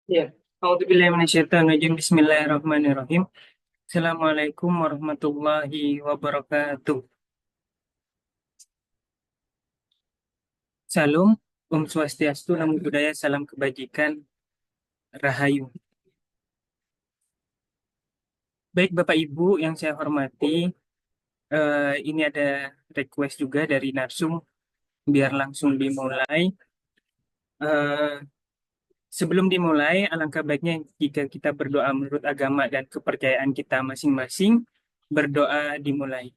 Ya, A'udzubillahi minasyaitonirrajim. Bismillahirrahmanirrahim. Assalamualaikum warahmatullahi wabarakatuh. Salam, Om Swastiastu, Namo Buddhaya, Salam Kebajikan, Rahayu. Baik Bapak Ibu yang saya hormati, ini ada request juga dari Narsum, biar langsung dimulai. Eh, Sebelum dimulai, alangkah baiknya jika kita berdoa menurut agama dan kepercayaan kita masing-masing. Berdoa dimulai.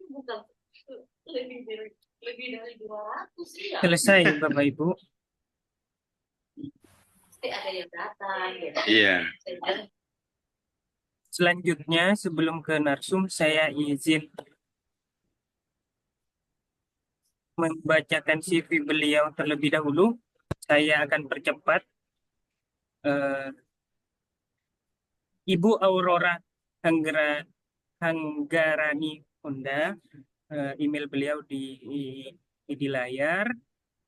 Bukan, lebih dari 200 ya. Selesai Bapak Ibu. Pasti ada yang datang gitu. Iya. Selanjutnya, sebelum ke narsum, saya izin membacakan CV beliau terlebih dahulu. Saya akan percepat. Eh, Ibu Aurora Hanggarani Honda, email beliau di layar.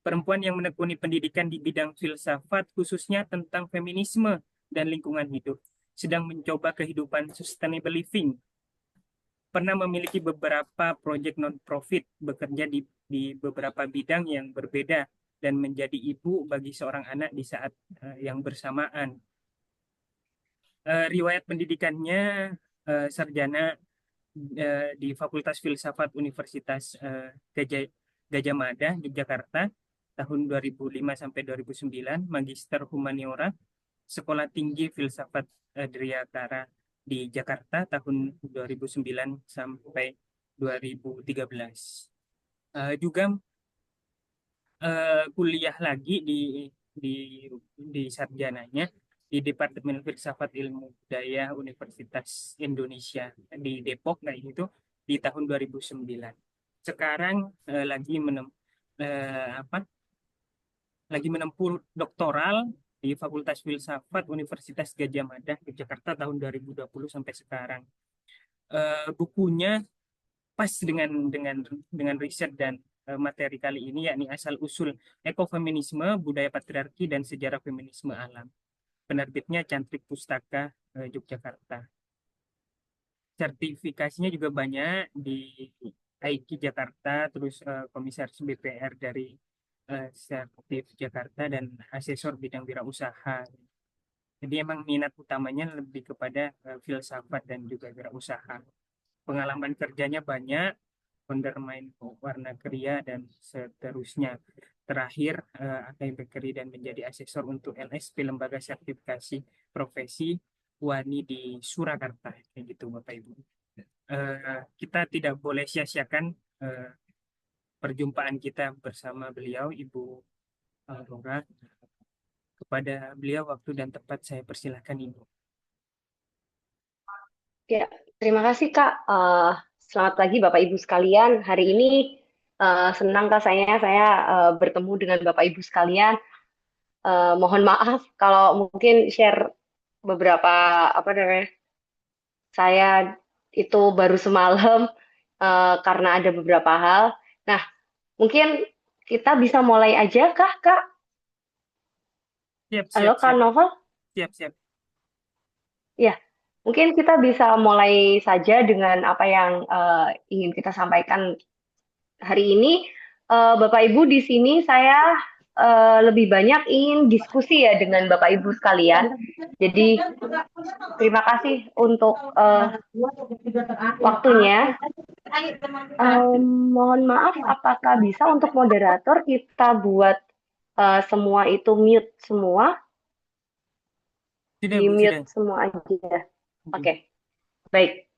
Perempuan yang menekuni pendidikan di bidang filsafat, khususnya tentang feminisme dan lingkungan hidup, sedang mencoba kehidupan sustainable living. Pernah memiliki beberapa proyek non-profit, bekerja di beberapa bidang yang berbeda, dan menjadi ibu bagi seorang anak di saat yang bersamaan. Riwayat pendidikannya sarjana di Fakultas Filsafat Universitas Gajah Mada, Yogyakarta, tahun 2005 sampai 2009, Magister Humaniora, Sekolah Tinggi Filsafat Adriatara di Jakarta tahun 2009 sampai 2013. Juga kuliah lagi di di sarjananya di Departemen Filsafat Ilmu Budaya Universitas Indonesia di Depok kayak gitu di tahun 2009. Sekarang apa? Lagi menempuh doktoral di Fakultas Filsafat Universitas Gadjah Mada Yogyakarta tahun 2020 sampai sekarang. Bukunya pas dengan riset dan materi kali ini, yakni asal usul ekofeminisme, budaya patriarki dan sejarah feminisme alam. Penerbitnya Cantrik Pustaka, Yogyakarta. Sertifikasinya juga banyak di AIKI Jakarta, terus komisaris BPR dari Sertif Jakarta dan asesor bidang wirausaha. Jadi emang minat utamanya lebih kepada filsafat dan juga wirausaha. Pengalaman kerjanya banyak, founder main warna Kriya dan seterusnya. Terakhir, Akai Bakery dan menjadi asesor untuk LSP Lembaga Sertifikasi Profesi Wani di Surakarta. Kayak gitu Bapak Ibu. Kita tidak boleh sia-siakan eh, perjumpaan kita bersama beliau, Ibu Aurora. Kepada beliau waktu dan tempat saya persilahkan Ibu. Ya, terima kasih Kak. Selamat pagi Bapak Ibu sekalian. Hari ini senang Kak saya bertemu dengan Bapak Ibu sekalian. Mohon maaf kalau mungkin share beberapa apa namanya saya itu baru semalam karena ada beberapa hal. Nah, mungkin kita bisa mulai aja Kak, Kak. Siap, Halo siap, Kak siap, Novel. siap, siap. Ya, mungkin kita bisa mulai saja dengan apa yang ingin kita sampaikan hari ini. Bapak Ibu di sini saya lebih banyak ingin diskusi ya dengan Bapak Ibu sekalian. Jadi terima kasih untuk waktunya. Mohon maaf, apakah bisa untuk moderator kita buat semua itu mute semua, Sudah di Bu, mute sudah. semua aja. Oke, baik.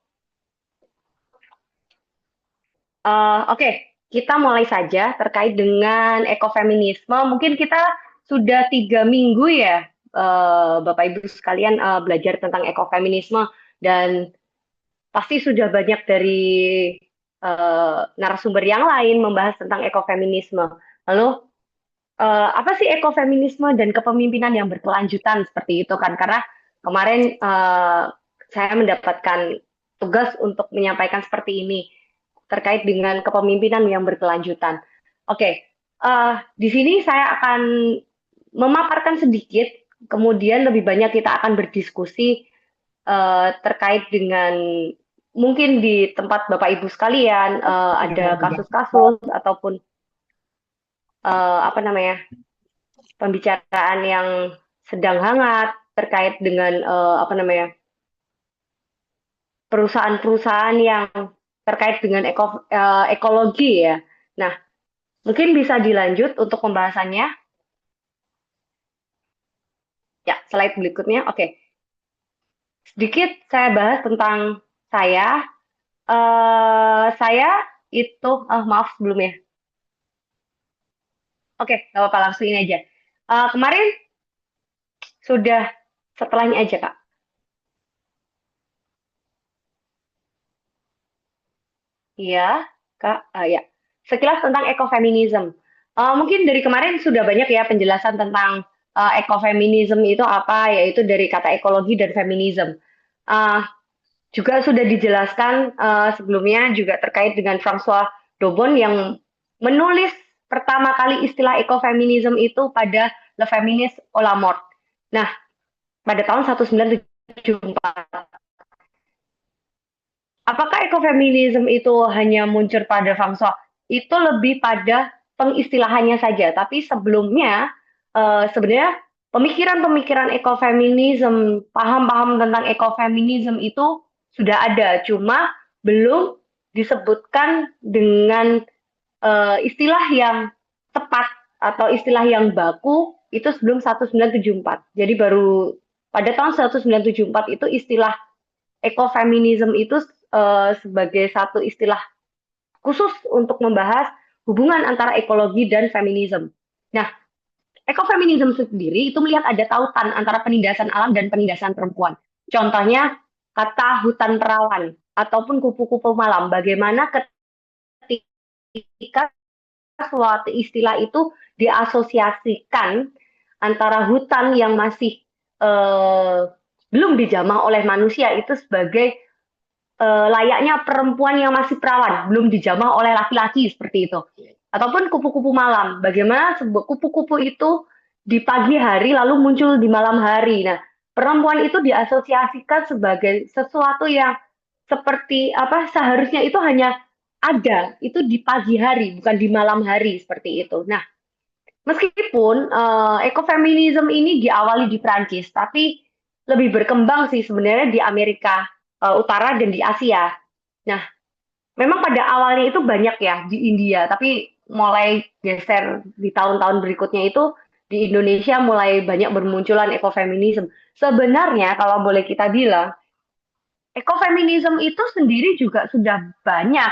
Oke, kita mulai saja terkait dengan ekofeminisme. Mungkin kita sudah 3 minggu ya, Bapak Ibu sekalian belajar tentang ekofeminisme dan pasti sudah banyak dari narasumber yang lain membahas tentang ekofeminisme. Lalu apa sih ekofeminisme dan kepemimpinan yang berkelanjutan seperti itu kan? Karena kemarin saya mendapatkan tugas untuk menyampaikan seperti ini terkait dengan kepemimpinan yang berkelanjutan. Oke, di sini saya akan memaparkan sedikit, kemudian lebih banyak kita akan berdiskusi terkait dengan mungkin di tempat Bapak Ibu sekalian ada kasus-kasus ataupun apa namanya pembicaraan yang sedang hangat terkait dengan apa namanya perusahaan-perusahaan yang terkait dengan ekologi ya. Nah, mungkin bisa dilanjut untuk pembahasannya. Ya, slide berikutnya. Oke, sedikit saya bahas tentang saya. Saya itu, maaf sebelumnya. Oke, nggak apa-apa, langsung ini aja. Kemarin sudah setelahnya aja, Kak. Iya, Kak. Ya. Sekilas tentang ekofeminisme. Mungkin dari kemarin sudah banyak ya penjelasan tentang ekofeminisme itu apa, yaitu dari kata ekologi dan feminisme. Uh, Juga sudah dijelaskan sebelumnya juga terkait dengan François Dobon yang menulis pertama kali istilah ekofeminisme itu pada Le Féministe ou la Mort. Nah, pada tahun 1974. Apakah ekofeminisme itu hanya muncul pada François? Itu lebih pada pengistilahannya saja. Tapi sebelumnya sebenarnya pemikiran-pemikiran ekofeminisme, paham-paham tentang ekofeminisme itu sudah ada, cuma belum disebutkan dengan istilah yang tepat atau istilah yang baku itu sebelum 1974. Jadi baru pada tahun 1974 itu istilah ekofeminisme itu sebagai satu istilah khusus untuk membahas hubungan antara ekologi dan feminisme. Nah, ekofeminisme sendiri itu melihat ada tautan antara penindasan alam dan penindasan perempuan. Contohnya kata hutan perawan ataupun kupu-kupu malam. Bagaimana ketika suatu istilah itu diasosiasikan antara hutan yang masih eh, belum dijamah oleh manusia itu sebagai layaknya perempuan yang masih perawan, belum dijamah oleh laki-laki seperti itu. Ataupun kupu-kupu malam, bagaimana sebuah kupu-kupu itu di pagi hari lalu muncul di malam hari. Nah, perempuan itu diasosiasikan sebagai sesuatu yang seperti apa seharusnya itu hanya ada itu di pagi hari, bukan di malam hari seperti itu. Nah, meskipun ekofeminisme ini diawali di Prancis, tapi lebih berkembang sih sebenarnya di Amerika Utara dan di Asia. Nah, memang pada awalnya itu banyak ya di India, tapi mulai geser di tahun-tahun berikutnya itu di Indonesia mulai banyak bermunculan ekofeminisme. Sebenarnya kalau boleh kita bilang, ekofeminisme itu sendiri juga sudah banyak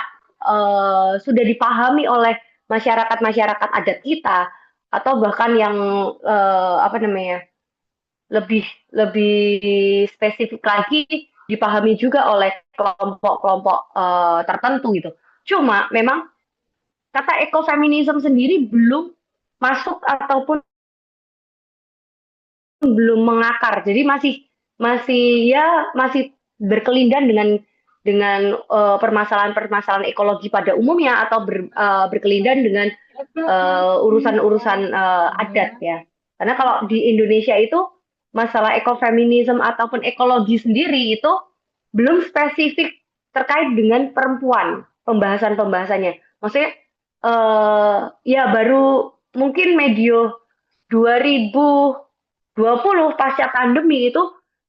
sudah dipahami oleh masyarakat-masyarakat adat kita atau bahkan yang apa namanya lebih lebih spesifik lagi dipahami juga oleh kelompok-kelompok tertentu gitu. Cuma memang kata ekofeminisme sendiri belum masuk ataupun belum mengakar. Jadi masih masih ya masih berkelindan dengan permasalahan-permasalahan ekologi pada umumnya atau berkelindan dengan urusan-urusan adat ya. Karena kalau di Indonesia itu masalah ekofeminisme ataupun ekologi sendiri itu belum spesifik terkait dengan perempuan pembahasan-pembahasannya. Maksudnya ya baru mungkin medio 2020 pasca pandemi itu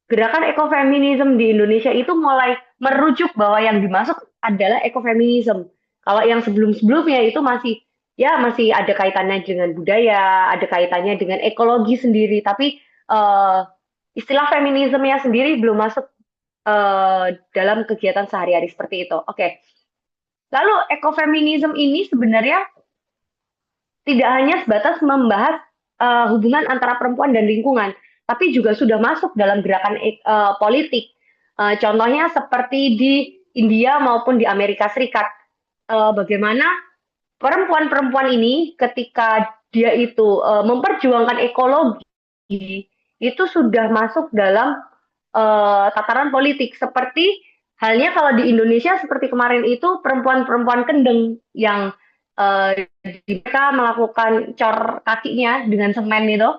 gerakan ekofeminisme di Indonesia itu mulai merujuk bahwa yang dimasuk adalah ekofeminisme. Kalau yang sebelum-sebelumnya itu masih ya masih ada kaitannya dengan budaya, ada kaitannya dengan ekologi sendiri, tapi istilah feminismenya sendiri belum masuk dalam kegiatan sehari-hari seperti itu. Oke. Lalu ekofeminisme ini sebenarnya tidak hanya sebatas membahas hubungan antara perempuan dan lingkungan, tapi juga sudah masuk dalam gerakan politik. Contohnya seperti di India maupun di Amerika Serikat. Bagaimana perempuan-perempuan ini ketika dia itu memperjuangkan ekologi itu sudah masuk dalam tataran politik seperti halnya kalau di Indonesia seperti kemarin itu perempuan-perempuan kendeng yang mereka melakukan cor kakinya dengan semen itu,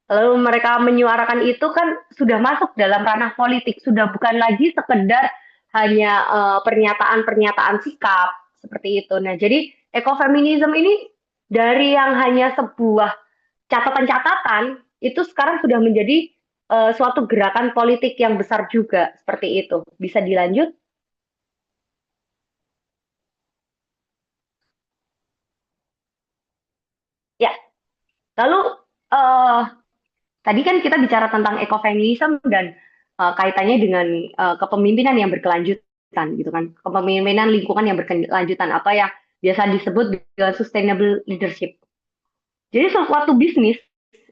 lalu mereka menyuarakan itu kan sudah masuk dalam ranah politik, sudah bukan lagi sekedar hanya pernyataan-pernyataan sikap seperti itu. Nah, jadi ekofeminisme ini dari yang hanya sebuah catatan-catatan itu sekarang sudah menjadi suatu gerakan politik yang besar juga seperti itu. Bisa dilanjut? Ya. Lalu uh, tadi kan kita bicara tentang ekofeminisme dan kaitannya dengan kepemimpinan yang berkelanjutan gitu kan. Kepemimpinan lingkungan yang berkelanjutan apa yang biasa disebut dengan sustainable leadership. Jadi suatu bisnis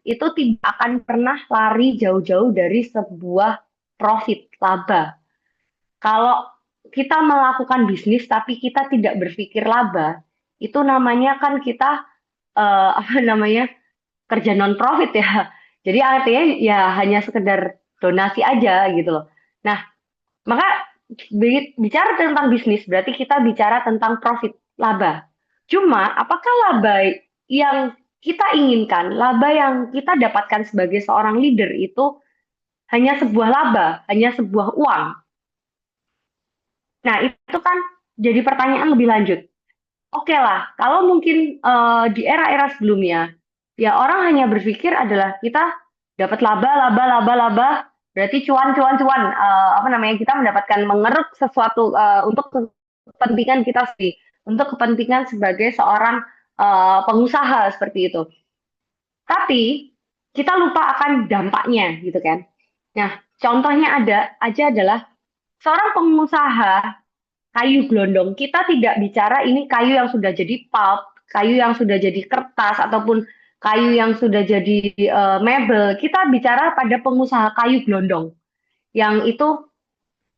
itu tidak akan pernah lari jauh-jauh dari sebuah profit, laba. Kalau kita melakukan bisnis tapi kita tidak berpikir laba, itu namanya kan kita apa namanya kerja non profit ya. Jadi artinya ya hanya sekedar donasi aja gitu loh. Nah, maka bicara tentang bisnis berarti kita bicara tentang profit, laba. Cuma apakah laba yang kita inginkan, laba yang kita dapatkan sebagai seorang leader itu hanya sebuah laba, hanya sebuah uang. Nah, itu kan jadi pertanyaan lebih lanjut. Oke lah, kalau mungkin di era-era sebelumnya, ya orang hanya berpikir adalah kita dapat laba, laba, laba, laba, berarti cuan, cuan, cuan. Apa namanya? Kita mendapatkan mengeruk sesuatu untuk kepentingan kita sendiri, untuk kepentingan sebagai seorang pengusaha seperti itu. Tapi kita lupa akan dampaknya, gitu kan? Nah, contohnya ada aja adalah seorang pengusaha kayu gelondong. Kita tidak bicara ini kayu yang sudah jadi pulp, kayu yang sudah jadi kertas, ataupun kayu yang sudah jadi mebel. Kita bicara pada pengusaha kayu gelondong yang itu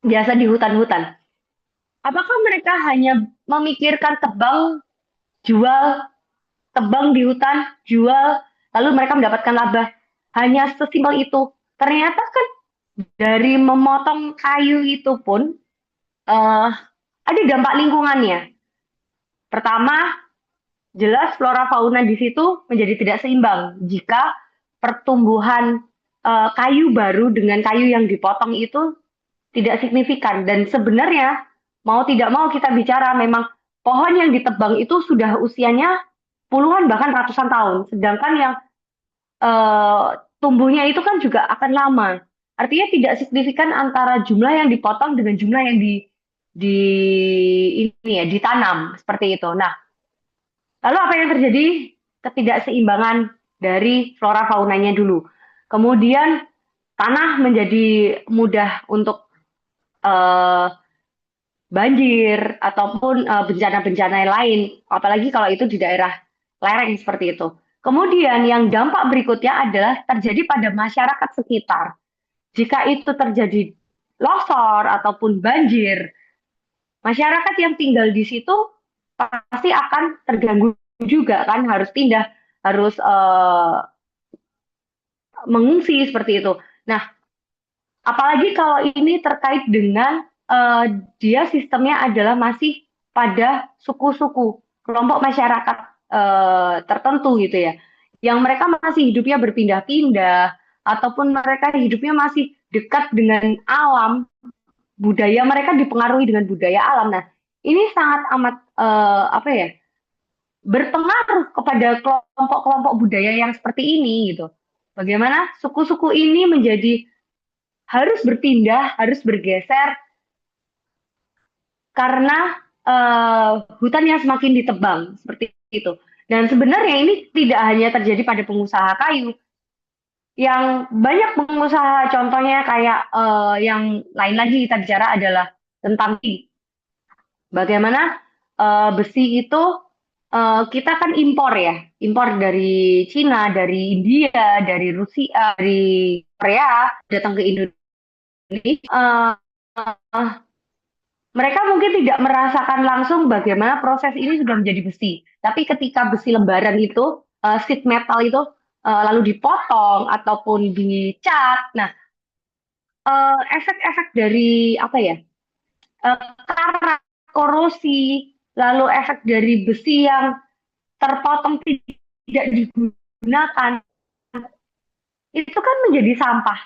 biasa di hutan-hutan. Apakah mereka hanya memikirkan tebang, jual, tebang di hutan, jual, lalu mereka mendapatkan laba? Hanya sesimpel itu. Ternyata kan dari memotong kayu itu pun ada dampak lingkungannya. Pertama, jelas flora fauna di situ menjadi tidak seimbang jika pertumbuhan kayu baru dengan kayu yang dipotong itu tidak signifikan. Dan sebenarnya mau tidak mau kita bicara memang pohon yang ditebang itu sudah usianya puluhan bahkan ratusan tahun, sedangkan yang tumbuhnya itu kan juga akan lama. Artinya tidak signifikan antara jumlah yang dipotong dengan jumlah yang di ini ya ditanam seperti itu. Nah, lalu apa yang terjadi? Ketidakseimbangan dari flora faunanya dulu. Kemudian tanah menjadi mudah untuk uh, banjir ataupun bencana-bencana lain, apalagi kalau itu di daerah lereng seperti itu. Kemudian yang dampak berikutnya adalah terjadi pada masyarakat sekitar. Jika itu terjadi longsor ataupun banjir, masyarakat yang tinggal di situ pasti akan terganggu juga kan, harus pindah, harus mengungsi seperti itu. Nah, apalagi kalau ini terkait dengan dia sistemnya adalah masih pada suku-suku, kelompok masyarakat tertentu gitu ya, yang mereka masih hidupnya berpindah-pindah, ataupun mereka hidupnya masih dekat dengan alam, budaya mereka dipengaruhi dengan budaya alam. Nah, ini sangat amat apa ya, berpengaruh kepada kelompok-kelompok budaya yang seperti ini gitu. Bagaimana suku-suku ini menjadi harus berpindah, harus bergeser karena hutan yang semakin ditebang seperti itu. Dan sebenarnya ini tidak hanya terjadi pada pengusaha kayu, yang banyak pengusaha contohnya kayak yang lain lagi kita bicara adalah tentang bagaimana besi itu kita kan impor ya, impor dari Cina, dari India, dari Rusia, dari Korea datang ke Indonesia. Mereka mungkin tidak merasakan langsung bagaimana proses ini sudah menjadi besi. Tapi ketika besi lembaran itu, sheet metal itu lalu dipotong ataupun dicat, nah efek-efek dari apa ya, karena korosi, lalu efek dari besi yang terpotong tidak digunakan, itu kan menjadi sampah.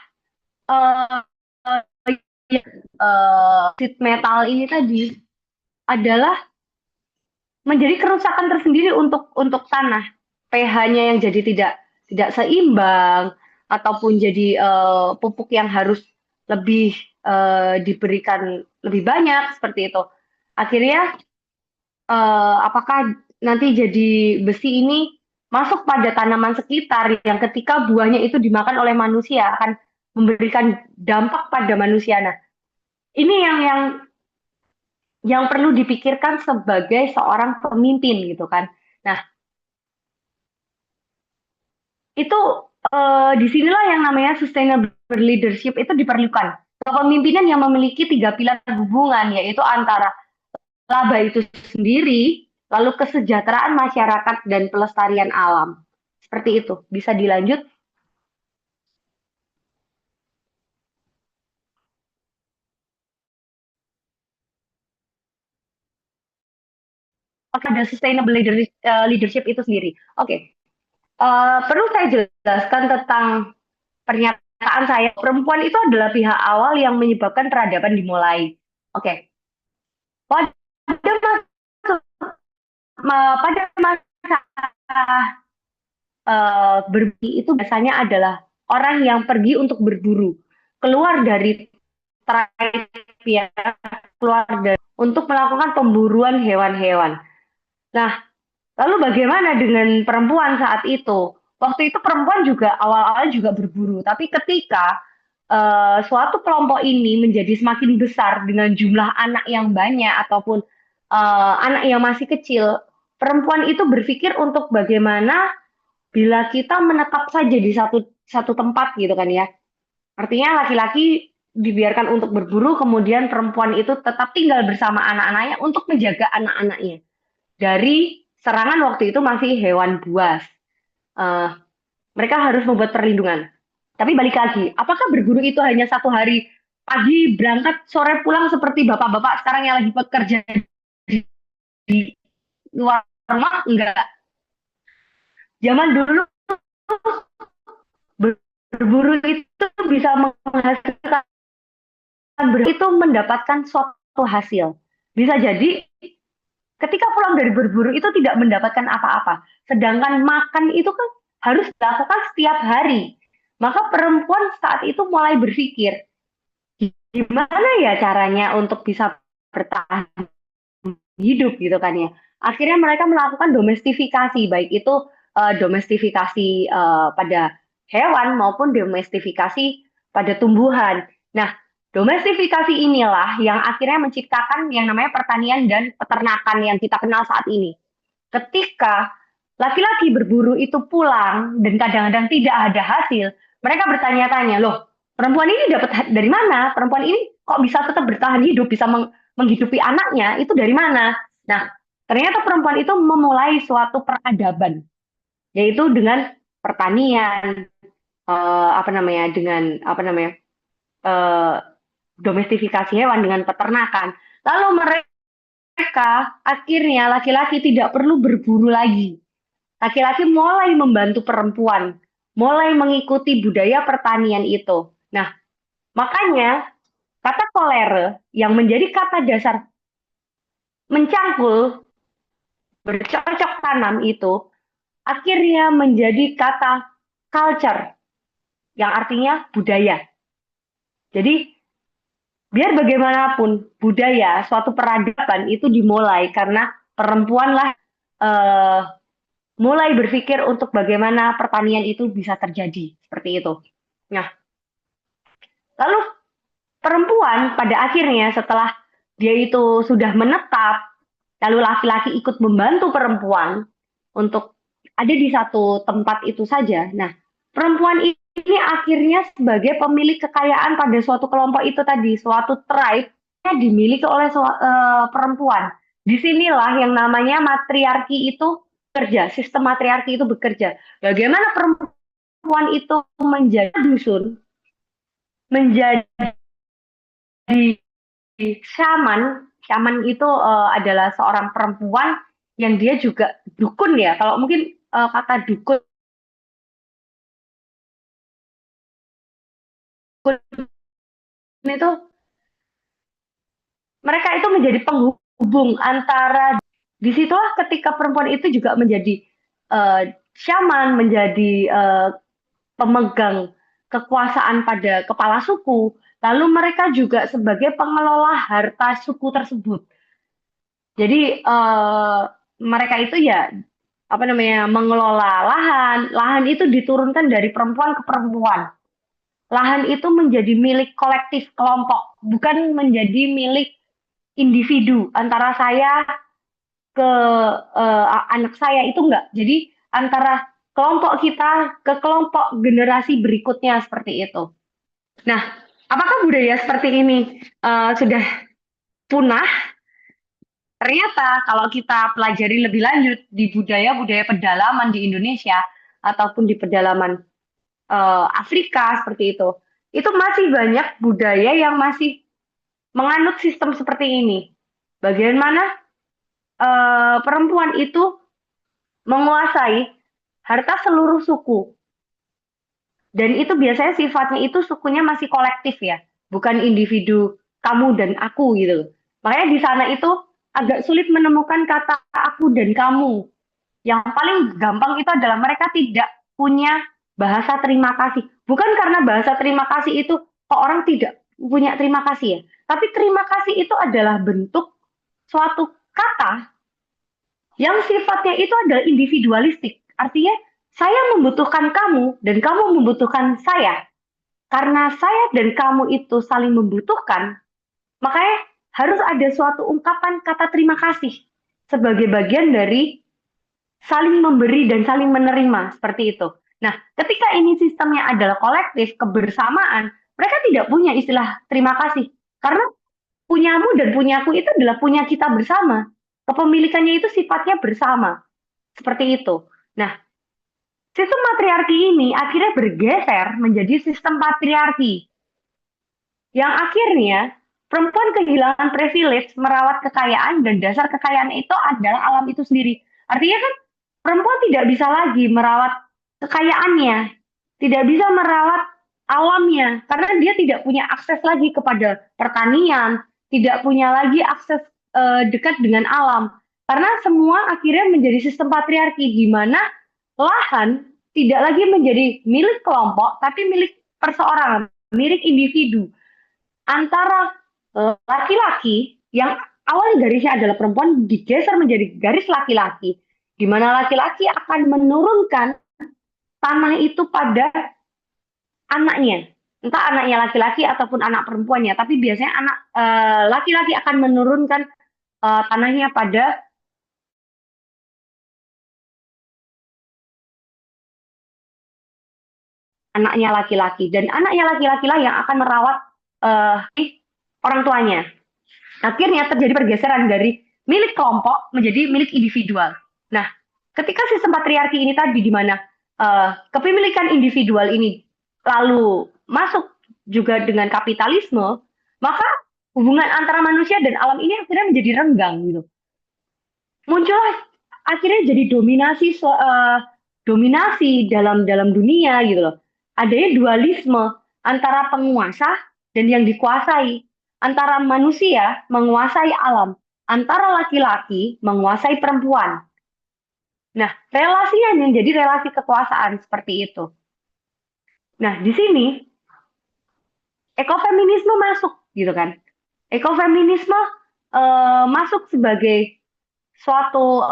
Eh, Sheet metal ini tadi adalah menjadi kerusakan tersendiri untuk tanah. pH-nya yang jadi tidak seimbang ataupun jadi pupuk yang harus lebih diberikan lebih banyak seperti itu. Akhirnya apakah nanti jadi besi ini masuk pada tanaman sekitar yang ketika buahnya itu dimakan oleh manusia akan memberikan dampak pada manusia. Nah, ini yang perlu dipikirkan sebagai seorang pemimpin gitu kan. Nah, itu disinilah yang namanya sustainable leadership itu diperlukan. Kepemimpinan yang memiliki 3 pilar hubungan, yaitu antara laba itu sendiri, lalu kesejahteraan masyarakat dan pelestarian alam. Seperti itu. Bisa dilanjut? Oke, ada sustainable leadership itu sendiri. Oke, perlu saya jelaskan tentang pernyataan saya. Perempuan itu adalah pihak awal yang menyebabkan peradaban dimulai. Oke, pada pada masa berburu itu biasanya adalah orang yang pergi untuk berburu, keluar dari tribe ya, keluar dari untuk melakukan pemburuan hewan-hewan. Nah, lalu bagaimana dengan perempuan saat itu? Waktu itu perempuan juga awal-awal juga berburu, tapi ketika suatu kelompok ini menjadi semakin besar dengan jumlah anak yang banyak ataupun anak yang masih kecil, perempuan itu berpikir untuk bagaimana bila kita menetap saja di satu satu tempat gitu kan ya. Artinya laki-laki dibiarkan untuk berburu, kemudian perempuan itu tetap tinggal bersama anak-anaknya untuk menjaga anak-anaknya dari serangan waktu itu masih hewan buas. Uh, Mereka harus membuat perlindungan. Tapi balik lagi, apakah berburu itu hanya 1 hari pagi berangkat, sore pulang seperti bapak-bapak sekarang yang lagi bekerja di luar rumah? Enggak. Zaman dulu berburu itu bisa menghasilkan itu mendapatkan suatu hasil. Bisa jadi ketika pulang dari berburu itu tidak mendapatkan apa-apa. Sedangkan makan itu kan harus dilakukan setiap hari. Maka perempuan saat itu mulai berpikir, gimana ya caranya untuk bisa bertahan hidup gitu kan ya. Akhirnya mereka melakukan domestifikasi, baik itu domestifikasi pada hewan maupun domestifikasi pada tumbuhan. Nah, domestifikasi inilah yang akhirnya menciptakan yang namanya pertanian dan peternakan yang kita kenal saat ini. Ketika laki-laki berburu itu pulang dan kadang-kadang tidak ada hasil, mereka bertanya-tanya, loh, perempuan ini dapat dari mana? Perempuan ini kok bisa tetap bertahan hidup, bisa menghidupi anaknya, itu dari mana? Nah, ternyata perempuan itu memulai suatu peradaban, yaitu dengan pertanian, dengan eh, domestifikasi hewan, dengan peternakan. Lalu mereka akhirnya laki-laki tidak perlu berburu lagi. Laki-laki mulai membantu perempuan, mulai mengikuti budaya pertanian itu. Nah, makanya kata kolere yang menjadi kata dasar mencangkul, bercocok tanam itu akhirnya menjadi kata culture yang artinya budaya. Jadi biar bagaimanapun budaya suatu peradaban itu dimulai karena perempuanlah eh, mulai berpikir untuk bagaimana pertanian itu bisa terjadi seperti itu. Nah, lalu perempuan pada akhirnya setelah dia itu sudah menetap, lalu laki-laki ikut membantu perempuan untuk ada di satu tempat itu saja. Nah, perempuan ini akhirnya sebagai pemilik kekayaan pada suatu kelompok itu tadi, suatu tribe yang dimiliki oleh perempuan. Disinilah yang namanya matriarki itu bekerja, sistem matriarki itu bekerja. Bagaimana perempuan itu menjadi dusun, menjadi shaman. Shaman itu adalah seorang perempuan yang dia juga dukun ya. Kalau mungkin kata dukun itu mereka itu menjadi penghubung antara, disitulah ketika perempuan itu juga menjadi syaman, menjadi pemegang kekuasaan pada kepala suku, lalu mereka juga sebagai pengelola harta suku tersebut. Jadi mereka itu ya apa namanya mengelola lahan itu diturunkan dari perempuan ke perempuan. Lahan itu menjadi milik kolektif kelompok, bukan menjadi milik individu antara saya ke anak saya itu enggak. Jadi antara kelompok kita ke kelompok generasi berikutnya seperti itu. Nah, apakah budaya seperti ini sudah punah? Ternyata kalau kita pelajari lebih lanjut di budaya-budaya pedalaman di Indonesia ataupun di pedalaman Afrika seperti itu masih banyak budaya yang masih menganut sistem seperti ini. Bagian mana perempuan itu menguasai harta seluruh suku. Dan itu biasanya sifatnya itu sukunya masih kolektif ya, bukan individu kamu dan aku gitu. Makanya di sana itu agak sulit menemukan kata aku dan kamu. Yang paling gampang itu adalah mereka tidak punya bahasa terima kasih. Bukan karena bahasa terima kasih itu kok orang tidak punya terima kasih ya. Tapi terima kasih itu adalah bentuk suatu kata yang sifatnya itu adalah individualistik. Artinya saya membutuhkan kamu dan kamu membutuhkan saya. Karena saya dan kamu itu saling membutuhkan, makanya harus ada suatu ungkapan kata terima kasih sebagai bagian dari saling memberi dan saling menerima seperti itu. Nah, ketika ini sistemnya adalah kolektif, kebersamaan, mereka tidak punya istilah terima kasih. Karena punyamu dan punyaku itu adalah punya kita bersama. Kepemilikannya itu sifatnya bersama. Seperti itu. Nah, sistem matriarki ini akhirnya bergeser menjadi sistem patriarki. Yang akhirnya perempuan kehilangan privilege merawat kekayaan dan dasar kekayaan itu adalah alam itu sendiri. Artinya kan perempuan tidak bisa lagi merawat kekayaannya, tidak bisa merawat alamnya karena dia tidak punya akses lagi kepada pertanian, tidak punya lagi akses dekat dengan alam. Karena semua akhirnya menjadi sistem patriarki di mana lahan tidak lagi menjadi milik kelompok tapi milik perseorangan, milik individu antara laki-laki yang awalnya garisnya adalah perempuan digeser menjadi garis laki-laki, di mana laki-laki akan menurunkan tanah itu pada anaknya, entah anaknya laki-laki ataupun anak perempuannya, tapi biasanya anak laki-laki akan menurunkan tanahnya pada anaknya laki-laki, dan anaknya laki-laki lah yang akan merawat orang tuanya. Akhirnya terjadi pergeseran dari milik kelompok menjadi milik individual. Nah, ketika sistem patriarki ini tadi di mana kepemilikan individual ini lalu masuk juga dengan kapitalisme, maka hubungan antara manusia dan alam ini akhirnya menjadi renggang gitu. Muncullah akhirnya jadi dominasi dalam dunia gitu loh. Adanya dualisme antara penguasa dan yang dikuasai, antara manusia menguasai alam, antara laki-laki menguasai perempuan. Nah, relasinya menjadi relasi kekuasaan seperti itu. Nah, di sini ekofeminisme masuk gitu kan. Ekofeminisme masuk sebagai suatu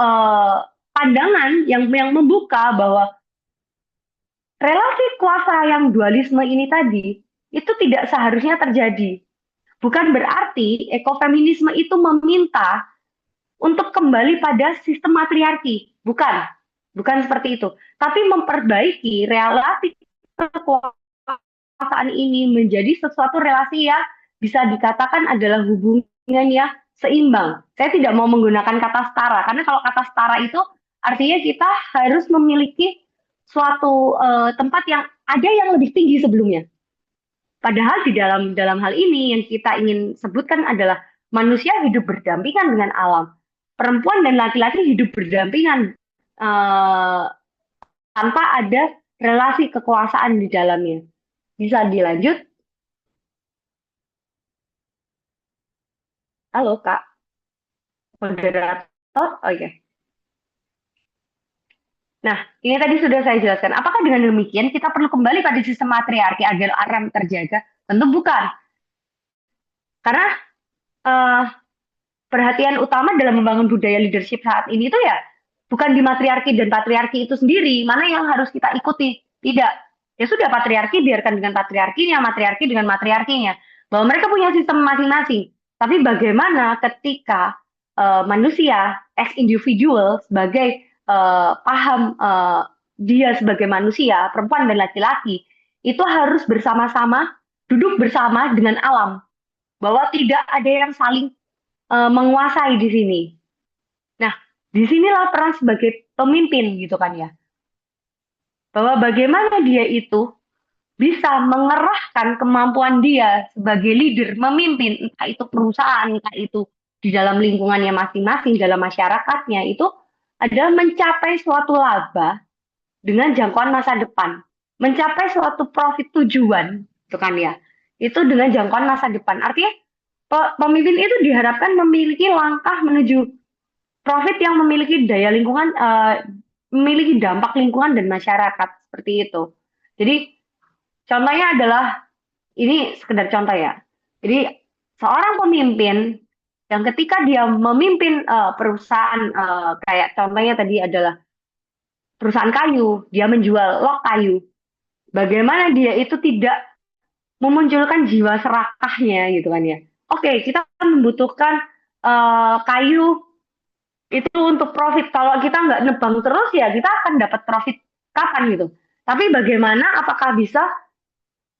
pandangan yang membuka bahwa relasi kuasa yang dualisme ini tadi itu tidak seharusnya terjadi. Bukan berarti ekofeminisme itu meminta untuk kembali pada sistem matriarki. Bukan. Bukan seperti itu. Tapi memperbaiki relasi kekuasaan ini menjadi sesuatu relasi yang bisa dikatakan adalah hubungan yang seimbang. Saya tidak mau menggunakan kata setara, karena kalau kata setara itu artinya kita harus memiliki suatu tempat yang ada yang lebih tinggi sebelumnya. Padahal di dalam hal ini yang kita ingin sebutkan adalah manusia hidup berdampingan dengan alam. perempuan dan laki-laki hidup berdampingan eh, tanpa ada relasi kekuasaan di dalamnya. Bisa dilanjut? Halo Kak, moderator. Oke. Nah, ini tadi sudah saya jelaskan. Apakah dengan demikian kita perlu kembali pada sistem matriarki agar aram terjaga? Tentu bukan. Karena eh, perhatian utama dalam membangun budaya leadership saat ini itu ya bukan di matriarki dan patriarki itu sendiri, mana yang harus kita ikuti. Tidak. Ya sudah patriarki biarkan dengan patriarkinya, matriarki dengan matriarkinya. Bahwa mereka punya sistem masing-masing. Tapi bagaimana ketika manusia as individual sebagai paham dia sebagai manusia, perempuan dan laki-laki, itu harus bersama-sama, duduk bersama dengan alam. Bahwa tidak ada yang saling menguasai di sini. Nah, disinilah peran sebagai pemimpin gitu kan ya. Bahwa bagaimana dia itu bisa mengerahkan kemampuan dia sebagai leader, memimpin, entah itu perusahaan, entah itu di dalam lingkungannya masing-masing, dalam masyarakatnya, itu adalah mencapai suatu laba dengan jangkauan masa depan. Mencapai suatu profit tujuan, itu kan ya. Itu dengan jangkauan masa depan. Artinya, pemimpin itu diharapkan memiliki langkah menuju profit yang memiliki daya lingkungan, memiliki dampak lingkungan dan masyarakat seperti itu. Jadi contohnya adalah ini sekedar contoh ya. Jadi seorang pemimpin yang ketika dia memimpin perusahaan kayak contohnya tadi adalah perusahaan kayu, dia menjual log kayu. Bagaimana dia itu tidak memunculkan jiwa serakahnya gitu kan ya. Oke, kita membutuhkan kayu itu untuk profit. Kalau kita nggak nebang terus ya kita akan dapat profit kapan gitu. Tapi bagaimana apakah bisa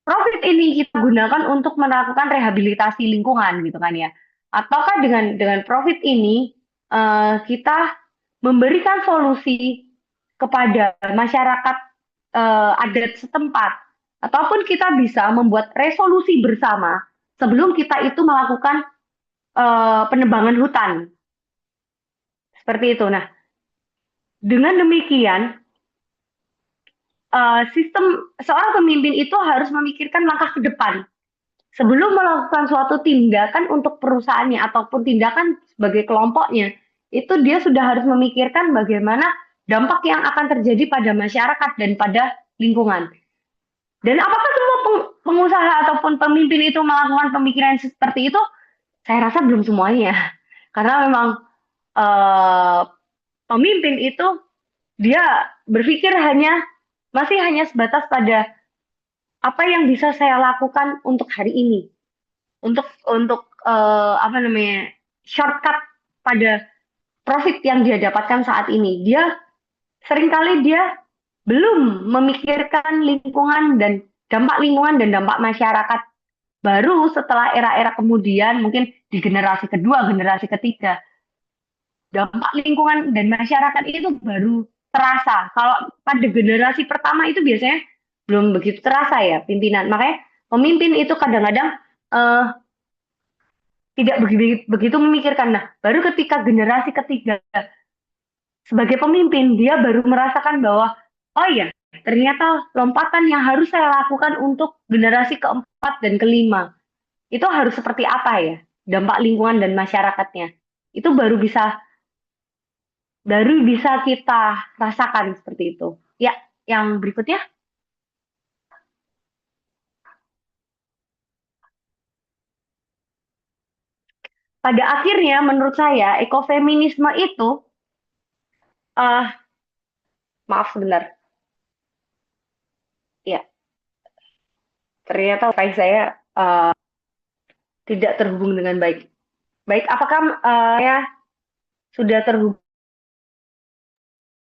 profit ini kita gunakan untuk melakukan rehabilitasi lingkungan gitu kan ya? Ataukah dengan profit ini kita memberikan solusi kepada masyarakat adat setempat, ataupun kita bisa membuat resolusi bersama sebelum kita itu melakukan penebangan hutan seperti itu. Nah, dengan demikian sistem seorang pemimpin itu harus memikirkan langkah ke depan sebelum melakukan suatu tindakan untuk perusahaannya ataupun tindakan sebagai kelompoknya. Itu dia sudah harus memikirkan bagaimana dampak yang akan terjadi pada masyarakat dan pada lingkungan. Dan apakah semua pengusaha ataupun pemimpin itu melakukan pemikiran seperti itu? Saya rasa belum semuanya. Karena memang eh, pemimpin itu dia berpikir masih hanya sebatas pada apa yang bisa saya lakukan untuk hari ini, untuk apa namanya shortcut pada profit yang dia dapatkan saat ini. Dia seringkali dia belum memikirkan lingkungan dan dampak lingkungan dan dampak masyarakat. Baru setelah era-era kemudian, mungkin di generasi kedua, generasi ketiga, dampak lingkungan dan masyarakat itu baru terasa. Kalau pada generasi pertama itu biasanya belum begitu terasa ya pimpinan. Makanya pemimpin itu kadang-kadang uh, tidak begitu memikirkan. Nah, baru ketika generasi ketiga sebagai pemimpin, dia baru merasakan bahwa, oh iya, ternyata lompatan yang harus saya lakukan untuk generasi keempat dan kelima, itu harus seperti apa ya, dampak lingkungan dan masyarakatnya. Itu baru bisa kita rasakan seperti itu. Ya, yang berikutnya, pada akhirnya menurut saya, ekofeminisme itu, uh, maaf sebentar, ya, ternyata wifi saya uh, tidak terhubung dengan baik. Baik, apakah ya sudah terhubung?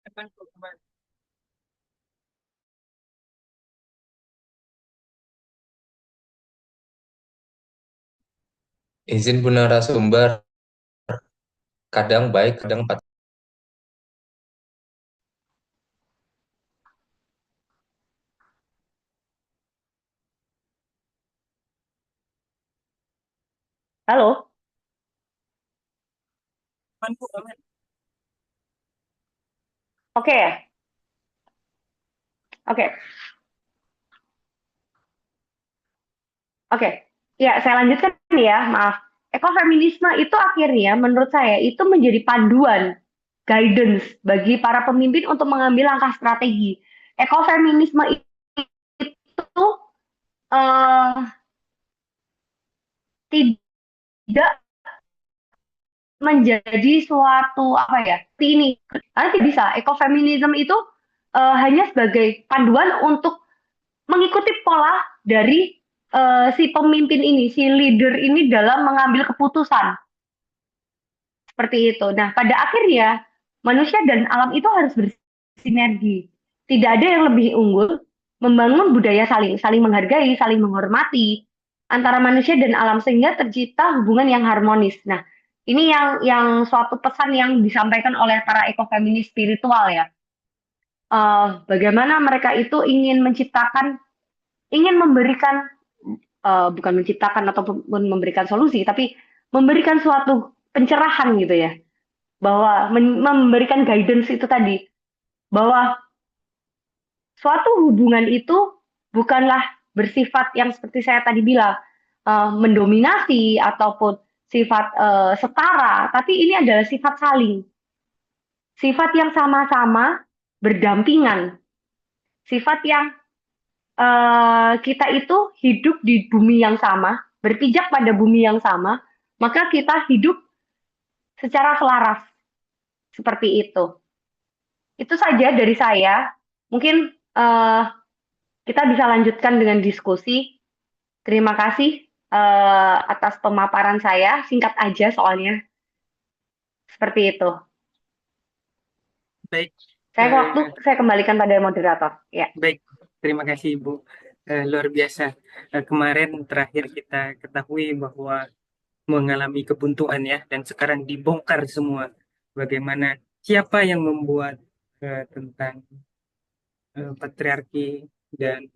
Aman kok, aman. Izin Bu narasumber, kadang baik, kadang Halo? aman Bu, aman. Oke ya? Oke. Oke. Ya, saya lanjutkan ya, maaf. Ekofeminisme itu akhirnya menurut saya itu menjadi panduan, guidance bagi para pemimpin untuk mengambil langkah strategi. Ekofeminisme itu eh, tidak menjadi suatu apa ya ini nanti bisa ekofeminisme itu hanya sebagai panduan untuk mengikuti pola dari si pemimpin ini, si leader ini dalam mengambil keputusan seperti itu. Nah, pada akhirnya manusia dan alam itu harus bersinergi. Tidak ada yang lebih unggul membangun budaya saling saling menghargai, saling menghormati antara manusia dan alam sehingga tercipta hubungan yang harmonis. Nah, ini yang suatu pesan yang disampaikan oleh para ekofeminis spiritual ya. Bagaimana mereka itu ingin menciptakan, ingin memberikan bukan menciptakan ataupun memberikan solusi, tapi memberikan suatu pencerahan gitu ya, bahwa memberikan guidance itu tadi, bahwa suatu hubungan itu bukanlah bersifat yang seperti saya tadi bilang, mendominasi ataupun sifat setara, tapi ini adalah sifat saling, sifat yang sama-sama berdampingan, sifat yang kita itu hidup di bumi yang sama, berpijak pada bumi yang sama, maka kita hidup secara selaras seperti itu. Itu saja dari saya. Mungkin kita bisa lanjutkan dengan diskusi. Terima kasih atas pemaparan saya. Singkat aja soalnya. Seperti itu. Baik, Saya kembalikan pada moderator. Ya. baik. Terima kasih Ibu. Luar biasa. Kemarin terakhir kita ketahui bahwa mengalami kebuntuan ya, dan sekarang dibongkar semua. Bagaimana siapa yang membuat tentang patriarki dan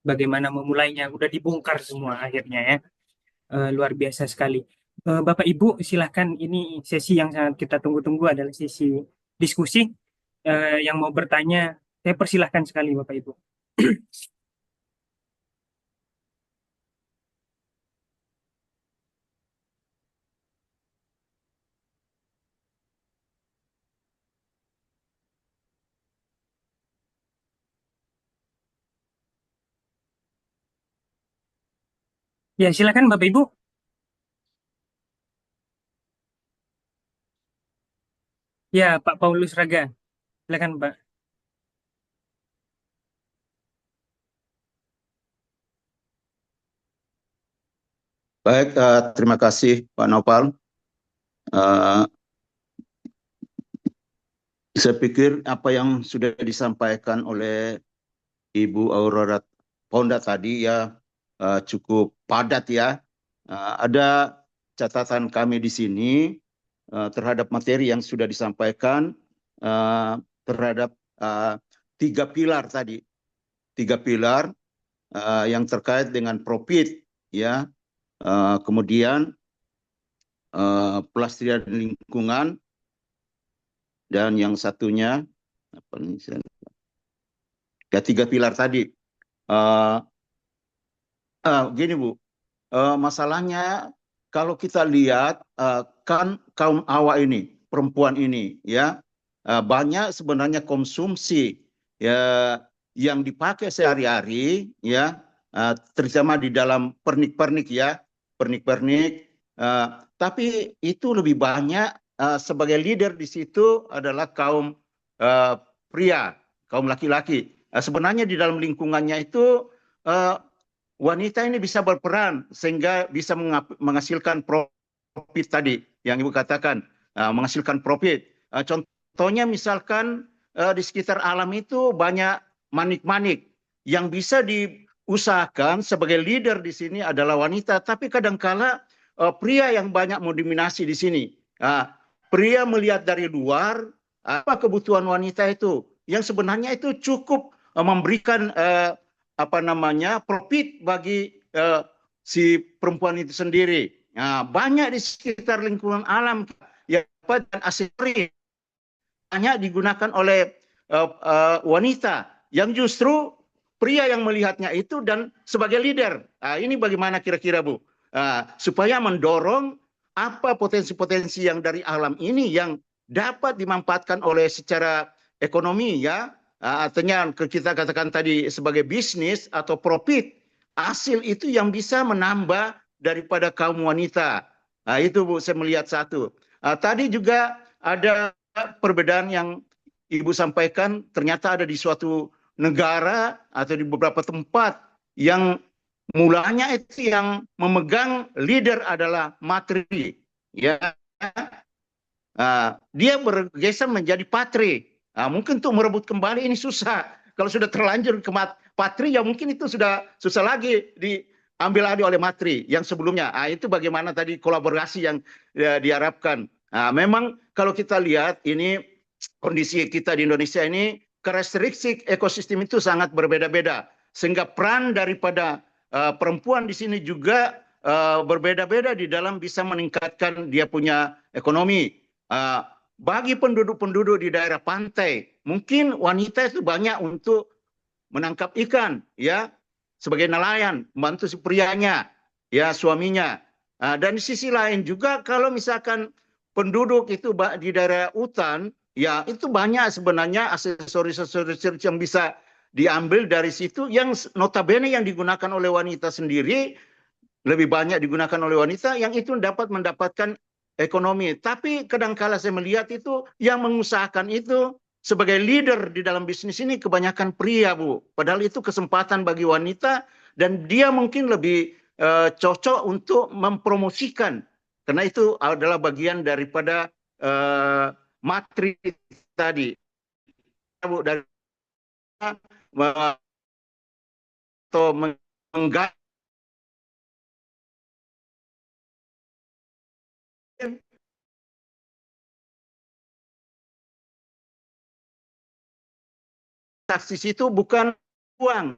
bagaimana memulainya, udah dibongkar semua akhirnya ya. Luar biasa sekali. Bapak Ibu silahkan, ini sesi yang sangat kita tunggu-tunggu adalah sesi diskusi. Yang mau bertanya, saya persilahkan sekali Bapak Ibu. Ya silakan Bapak Ibu. Ya Pak Paulus Raga, silakan Pak. Baik, terima kasih Pak Nopal. Saya pikir apa yang sudah disampaikan oleh Ibu Aurora Ponda tadi ya cukup padat ya. Ada catatan kami di sini terhadap materi yang sudah disampaikan terhadap 3 pilar tadi. 3 pilar yang terkait dengan profit ya. Kemudian pelestarian lingkungan, dan yang satunya apa nih, ya 3 pilar tadi. Gini Bu, masalahnya kalau kita lihat kan kaum Hawa ini, perempuan ini ya, banyak sebenarnya konsumsi ya yang dipakai sehari-hari ya, terutama di dalam pernik-pernik ya, pernik-pernik. Tapi itu lebih banyak sebagai leader di situ adalah kaum pria, kaum laki-laki. Sebenarnya di dalam lingkungannya itu wanita ini bisa berperan sehingga bisa menghasilkan profit tadi yang Ibu katakan, menghasilkan profit. Contohnya misalkan di sekitar alam itu banyak manik-manik yang bisa diusahakan sebagai leader di sini adalah wanita, tapi kadangkala pria yang banyak mendominasi di sini. Pria melihat dari luar apa kebutuhan wanita itu, yang sebenarnya itu cukup memberikan profit bagi si perempuan itu sendiri. Banyak di sekitar lingkungan alam yang dan aksesori hanya digunakan oleh wanita yang justru pria yang melihatnya itu dan sebagai leader. Ini bagaimana kira-kira Bu? Supaya mendorong apa potensi-potensi yang dari alam ini yang dapat dimanfaatkan oleh secara ekonomi ya. Artinya kita katakan tadi sebagai bisnis atau profit, hasil itu yang bisa menambah daripada kaum wanita. Itu Bu, saya melihat satu. Tadi juga ada perbedaan yang Ibu sampaikan, ternyata ada di suatu negara atau di beberapa tempat yang mulanya itu yang memegang leader adalah matri, ya. Dia bergeser menjadi patri. Mungkin untuk merebut kembali ini susah. Kalau sudah terlanjur ke patri, ya mungkin itu sudah susah lagi diambil alih oleh matri yang sebelumnya. Itu bagaimana tadi kolaborasi yang diharapkan. Memang kalau kita lihat ini kondisi kita di Indonesia ini, karakteristik ekosistem itu sangat berbeda-beda. Sehingga peran daripada perempuan di sini juga berbeda-beda di dalam bisa meningkatkan dia punya ekonomi. Bagi penduduk-penduduk di daerah pantai, mungkin wanita itu banyak untuk menangkap ikan, ya, sebagai nelayan, membantu si prianya, ya, suaminya. Dan di sisi lain juga kalau misalkan penduduk itu di daerah hutan, ya itu banyak sebenarnya aksesoris-aksesoris yang bisa diambil dari situ yang notabene yang digunakan oleh wanita sendiri, lebih banyak digunakan oleh wanita yang itu dapat mendapatkan ekonomi. Tapi kadangkala saya melihat itu yang mengusahakan itu sebagai leader di dalam bisnis ini kebanyakan pria, Bu. Padahal itu kesempatan bagi wanita dan dia mungkin lebih cocok untuk mempromosikan. Karena itu adalah bagian daripada matri tadi. Bu, dari atau menggait taksis itu bukan uang.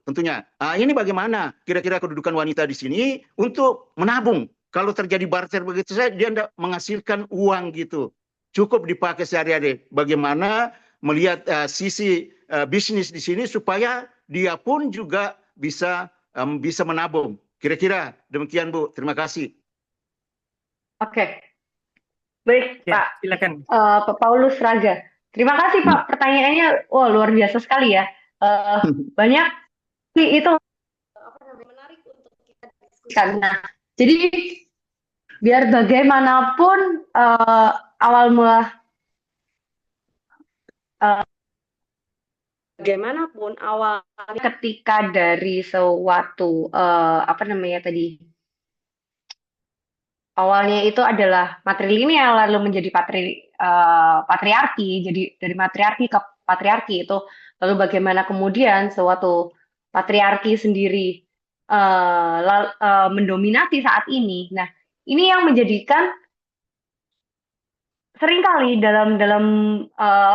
Tentunya. Ini bagaimana kira-kira kedudukan wanita di sini untuk menabung. Kalau terjadi barter begitu saja, dia tidak menghasilkan uang gitu. Cukup dipakai sehari-hari. Bagaimana melihat sisi bisnis di sini supaya dia pun juga bisa menabung. Kira-kira demikian, Bu. Terima kasih. Oke. Baik, Ya, Pak. silakan. Pak Paulus Raga. Terima kasih, Pak. Pertanyaannya, luar biasa sekali ya. Banyak sih itu menarik untuk kita diskusikan. Nah, jadi biar bagaimanapun awal mula bagaimanapun awalnya ketika dari suatu awalnya itu adalah matrilineal lalu menjadi patriarki, jadi dari matriarki ke patriarki itu lalu bagaimana kemudian suatu patriarki sendiri mendominasi saat ini. Nah, ini yang menjadikan seringkali dalam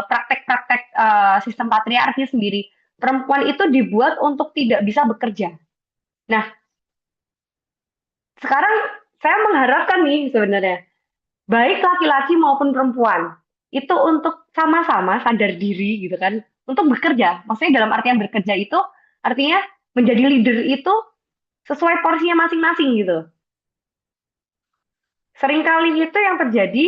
praktek-praktek sistem patriarki sendiri perempuan itu dibuat untuk tidak bisa bekerja. Nah, sekarang saya mengharapkan nih sebenarnya baik laki-laki maupun perempuan itu untuk sama-sama sadar diri gitu kan untuk bekerja. Maksudnya dalam artian bekerja itu artinya menjadi leader itu sesuai porsinya masing-masing gitu. Seringkali itu yang terjadi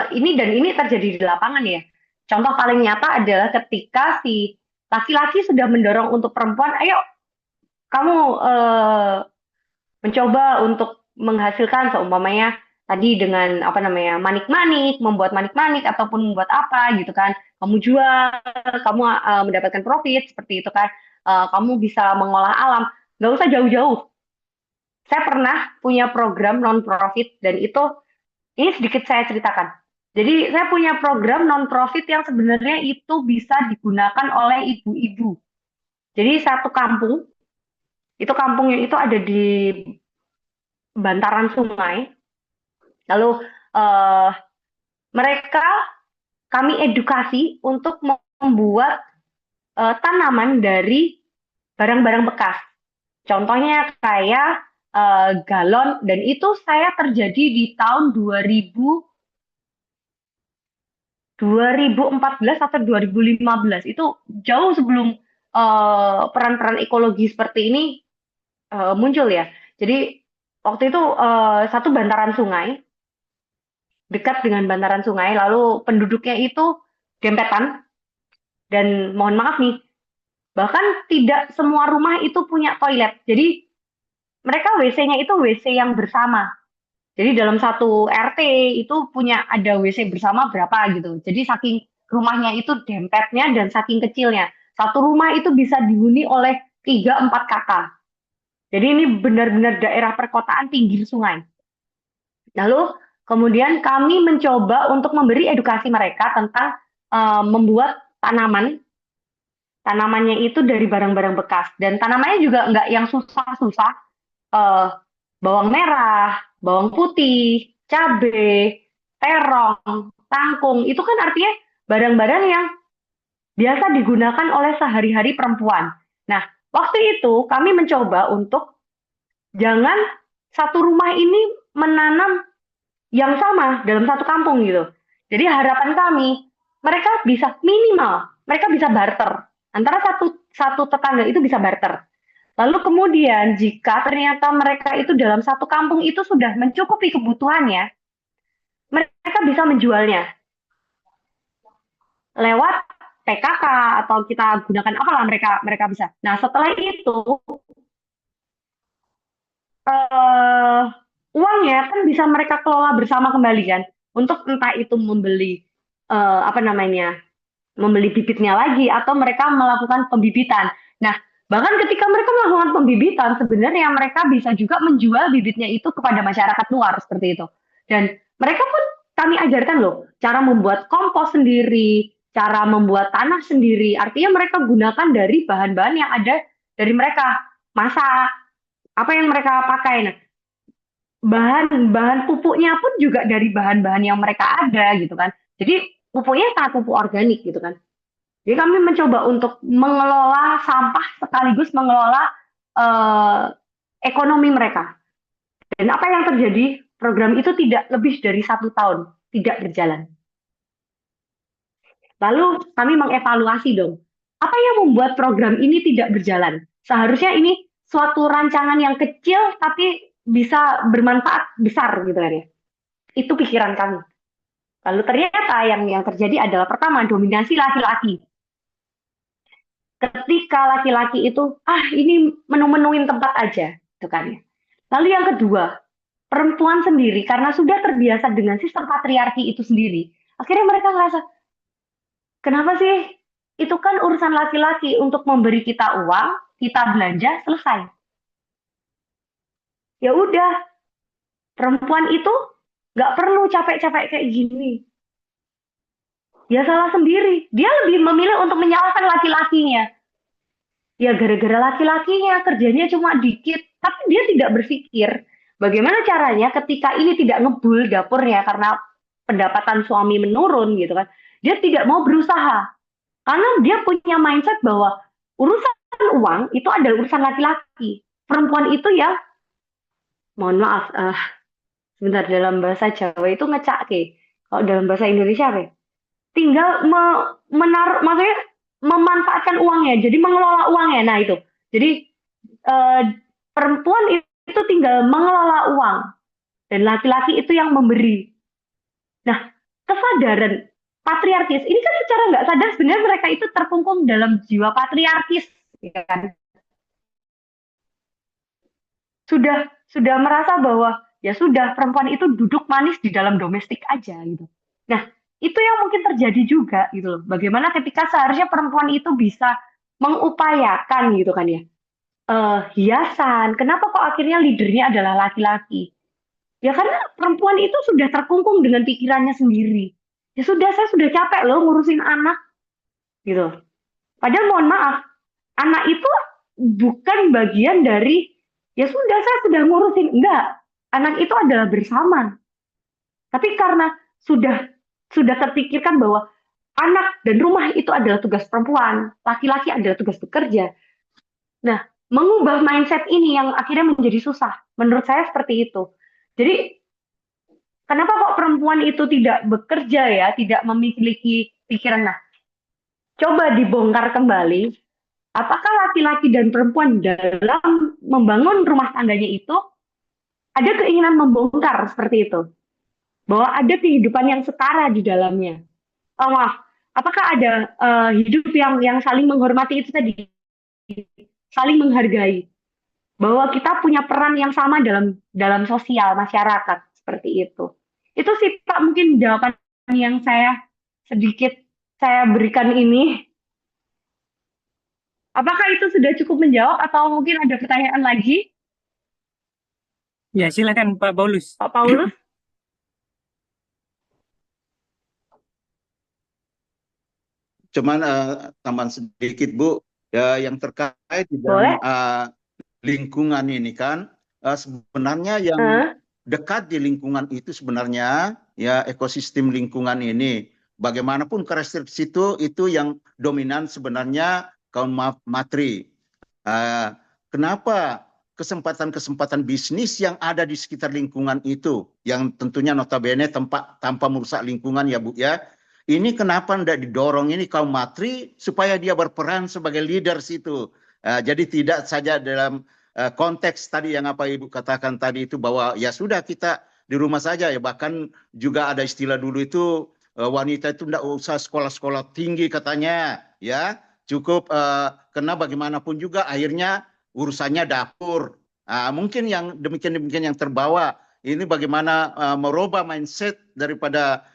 ini terjadi di lapangan ya. Contoh paling nyata adalah ketika si laki-laki sudah mendorong untuk perempuan, ayo kamu mencoba untuk menghasilkan seumpamanya tadi dengan manik-manik, membuat manik-manik ataupun membuat apa gitu kan. Kamu jual, kamu mendapatkan profit seperti itu kan. Kamu bisa mengolah alam. Nggak usah jauh-jauh. Saya pernah punya program non-profit dan ini sedikit saya ceritakan. Jadi saya punya program non-profit yang sebenarnya itu bisa digunakan oleh ibu-ibu. Jadi satu kampung, itu kampungnya itu ada di bantaran sungai. Lalu kami edukasi untuk membuat tanaman dari barang-barang bekas. Contohnya kayak galon, dan itu saya terjadi di tahun 2014 atau 2015. Itu jauh sebelum peran-peran ekologi seperti ini muncul ya. Jadi waktu itu satu bantaran sungai, dekat dengan bantaran sungai, lalu penduduknya itu dempetan, dan mohon maaf nih, bahkan tidak semua rumah itu punya toilet. Jadi mereka WC-nya itu WC yang bersama. Jadi dalam satu RT itu punya ada WC bersama berapa gitu. Jadi saking rumahnya itu dempetnya dan saking kecilnya. Satu rumah itu bisa dihuni oleh 3-4 kakak. Jadi ini benar-benar daerah perkotaan pinggir sungai. Lalu kemudian kami mencoba untuk memberi edukasi mereka tentang membuat tanaman. Tanamannya itu dari barang-barang bekas. Dan tanamannya juga nggak yang susah-susah. Bawang merah, bawang putih, cabai, terong, kangkung. Itu kan artinya barang-barang yang biasa digunakan oleh sehari-hari perempuan. Nah, waktu itu kami mencoba untuk jangan satu rumah ini menanam yang sama dalam satu kampung gitu. Jadi harapan kami, mereka bisa minimal, mereka bisa barter. Antara satu tetangga itu bisa barter. Lalu kemudian jika ternyata mereka itu dalam satu kampung itu sudah mencukupi kebutuhannya, mereka bisa menjualnya lewat PKK atau kita gunakan apalah mereka bisa. Nah setelah itu uangnya kan bisa mereka kelola bersama kembali kan, untuk entah itu membeli membeli bibitnya lagi atau mereka melakukan pembibitan. Nah, bahkan ketika mereka melakukan pembibitan, sebenarnya mereka bisa juga menjual bibitnya itu kepada masyarakat luar seperti itu. Dan mereka pun kami ajarkan loh, cara membuat kompos sendiri, cara membuat tanah sendiri. Artinya mereka gunakan dari bahan-bahan yang ada dari mereka. Masak, apa yang mereka pakai. Nah, bahan pupuknya pun juga dari bahan-bahan yang mereka ada gitu kan. Jadi pupuknya sangat pupuk organik gitu kan. Jadi kami mencoba untuk mengelola sampah sekaligus mengelola ekonomi mereka. Dan apa yang terjadi? Program itu tidak lebih dari 1 tahun tidak berjalan. Lalu kami mengevaluasi dong, apa yang membuat program ini tidak berjalan? Seharusnya ini suatu rancangan yang kecil tapi bisa bermanfaat besar gitu kan ya. Itu pikiran kami. Lalu ternyata yang terjadi adalah pertama, dominasi laki-laki. Ketika laki-laki itu, ini menu-menuin tempat aja, gitu kan ya. Lalu yang kedua, perempuan sendiri karena sudah terbiasa dengan sistem patriarki itu sendiri, akhirnya mereka ngerasa, kenapa sih? Itu kan urusan laki-laki untuk memberi kita uang, kita belanja, selesai. Ya udah, perempuan itu nggak perlu capek-capek kayak gini. Dia salah sendiri. Dia lebih memilih untuk menyalahkan laki-lakinya. Ya gara-gara laki-lakinya kerjanya cuma dikit, tapi dia tidak berpikir bagaimana caranya ketika ini tidak ngebul dapurnya karena pendapatan suami menurun gitu kan. Dia tidak mau berusaha. Karena dia punya mindset bahwa urusan uang itu adalah urusan laki-laki. Perempuan itu ya, mohon maaf, sebentar, dalam bahasa Jawa itu ngecake. Kalau dalam bahasa Indonesia apa ya? Tinggal maksudnya memanfaatkan uangnya, jadi mengelola uangnya. Nah itu, jadi perempuan itu tinggal mengelola uang dan laki-laki itu yang memberi. Nah, kesadaran patriarkis ini kan secara nggak sadar sebenarnya mereka itu terkungkung dalam jiwa patriarkis, ya kan? Sudah merasa bahwa ya sudah, perempuan itu duduk manis di dalam domestik aja gitu. Nah, itu yang mungkin terjadi juga gitu loh. Bagaimana ketika seharusnya perempuan itu bisa mengupayakan gitu kan ya. Hiasan, kenapa kok akhirnya leadernya adalah laki-laki? Ya karena perempuan itu sudah terkungkung dengan pikirannya sendiri. Ya sudah, saya sudah capek loh ngurusin anak gitu. Padahal mohon maaf, anak itu bukan bagian dari ya sudah saya sudah ngurusin. Enggak, anak itu adalah bersama. Tapi karena sudah terpikirkan bahwa anak dan rumah itu adalah tugas perempuan, laki-laki adalah tugas bekerja. Nah, mengubah mindset ini yang akhirnya menjadi susah. Menurut saya seperti itu. Jadi, kenapa kok perempuan itu tidak bekerja ya, tidak memiliki pikiran? Nah, coba dibongkar kembali, apakah laki-laki dan perempuan dalam membangun rumah tangganya itu ada keinginan membongkar seperti itu? Bahwa ada kehidupan yang setara di dalamnya. Oh, maaf, apakah ada hidup yang saling menghormati itu tadi, saling menghargai, bahwa kita punya peran yang sama dalam sosial masyarakat seperti itu. Itu sih Pak mungkin jawaban yang sedikit saya berikan ini. Apakah itu sudah cukup menjawab atau mungkin ada pertanyaan lagi, Ya, silakan Pak Paulus. Pak Paulus? Cuman tambahan sedikit Bu, ya yang terkait di Boleh? dalam lingkungan ini kan sebenarnya yang dekat di lingkungan itu sebenarnya ya ekosistem lingkungan ini. Bagaimanapun karakteristik itu yang dominan sebenarnya kaum matri. Kenapa kesempatan-kesempatan bisnis yang ada di sekitar lingkungan itu, yang tentunya notabene tanpa merusak lingkungan ya Bu ya, ini kenapa tidak didorong ini kaum matri supaya dia berperan sebagai leader situ. Jadi tidak saja dalam konteks tadi yang apa Ibu katakan tadi itu bahwa ya sudah kita di rumah saja ya, bahkan juga ada istilah dulu itu wanita itu tidak usah sekolah-sekolah tinggi katanya ya, cukup karena bagaimanapun juga akhirnya urusannya dapur. Mungkin yang demikian yang terbawa ini bagaimana merubah mindset daripada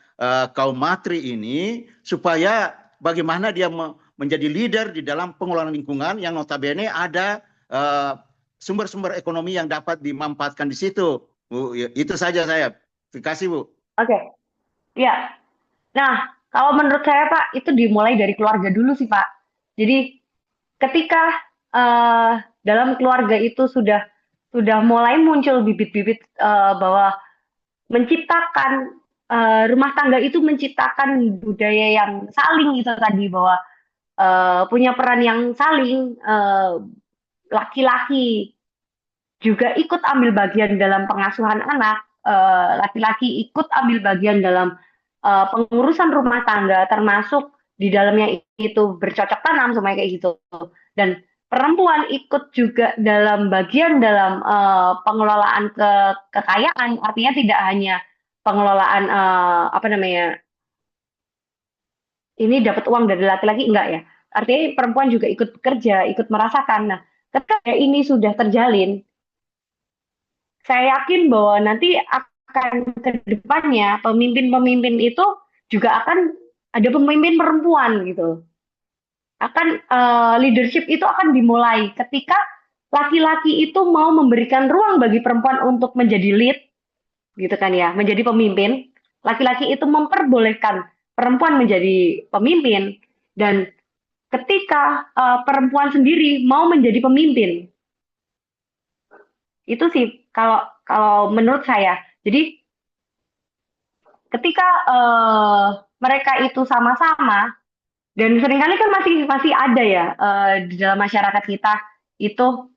kaum matri ini supaya bagaimana dia menjadi leader di dalam pengelolaan lingkungan yang notabene ada sumber-sumber ekonomi yang dapat dimanfaatkan di situ. Bu, itu saja saya. Terima kasih Bu. Oke, ya. Nah, kalau menurut saya Pak, itu dimulai dari keluarga dulu sih Pak. Jadi ketika dalam keluarga itu sudah mulai muncul bibit-bibit bahwa menciptakan rumah tangga itu menciptakan budaya yang saling itu tadi, bahwa punya peran yang saling, laki-laki juga ikut ambil bagian dalam pengasuhan anak, laki-laki ikut ambil bagian dalam pengurusan rumah tangga, termasuk di dalamnya itu bercocok tanam semuanya kayak gitu. Dan perempuan ikut juga dalam bagian dalam pengelolaan kekayaan, artinya tidak hanya pengelolaan apa namanya, ini dapat uang dari laki-laki enggak ya. Artinya perempuan juga ikut bekerja, ikut merasakan. Nah, ketika ini sudah terjalin, saya yakin bahwa nanti akan ke depannya pemimpin-pemimpin itu juga akan ada pemimpin perempuan gitu. Akan leadership itu akan dimulai ketika laki-laki itu mau memberikan ruang bagi perempuan untuk menjadi lead, gitu kan ya, menjadi pemimpin. Laki-laki itu memperbolehkan perempuan menjadi pemimpin, dan ketika perempuan sendiri mau menjadi pemimpin, itu sih kalau menurut saya. Jadi ketika mereka itu sama-sama, dan seringkali kan masih ada ya di dalam masyarakat kita itu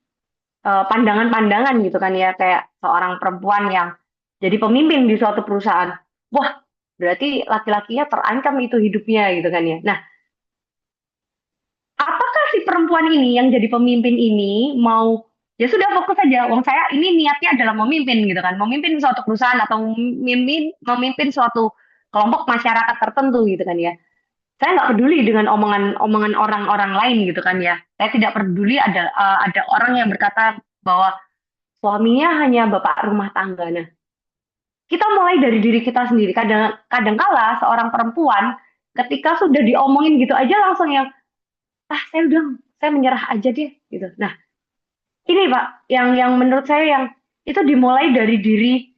pandangan-pandangan gitu kan ya, kayak seorang perempuan yang jadi pemimpin di suatu perusahaan, wah berarti laki-lakinya terancam itu hidupnya gitu kan ya. Nah, apakah si perempuan ini yang jadi pemimpin ini mau, ya sudah fokus saja, wong saya ini niatnya adalah memimpin gitu kan, memimpin suatu perusahaan atau memimpin suatu kelompok masyarakat tertentu gitu kan ya. Saya nggak peduli dengan omongan orang-orang lain gitu kan ya. Saya tidak peduli ada orang yang berkata bahwa suaminya hanya bapak rumah tangga. Nah, kita mulai dari diri kita sendiri. Kadang-kala seorang perempuan ketika sudah diomongin gitu aja langsung yang saya menyerah aja deh gitu. Nah, ini Pak yang menurut saya yang itu dimulai dari diri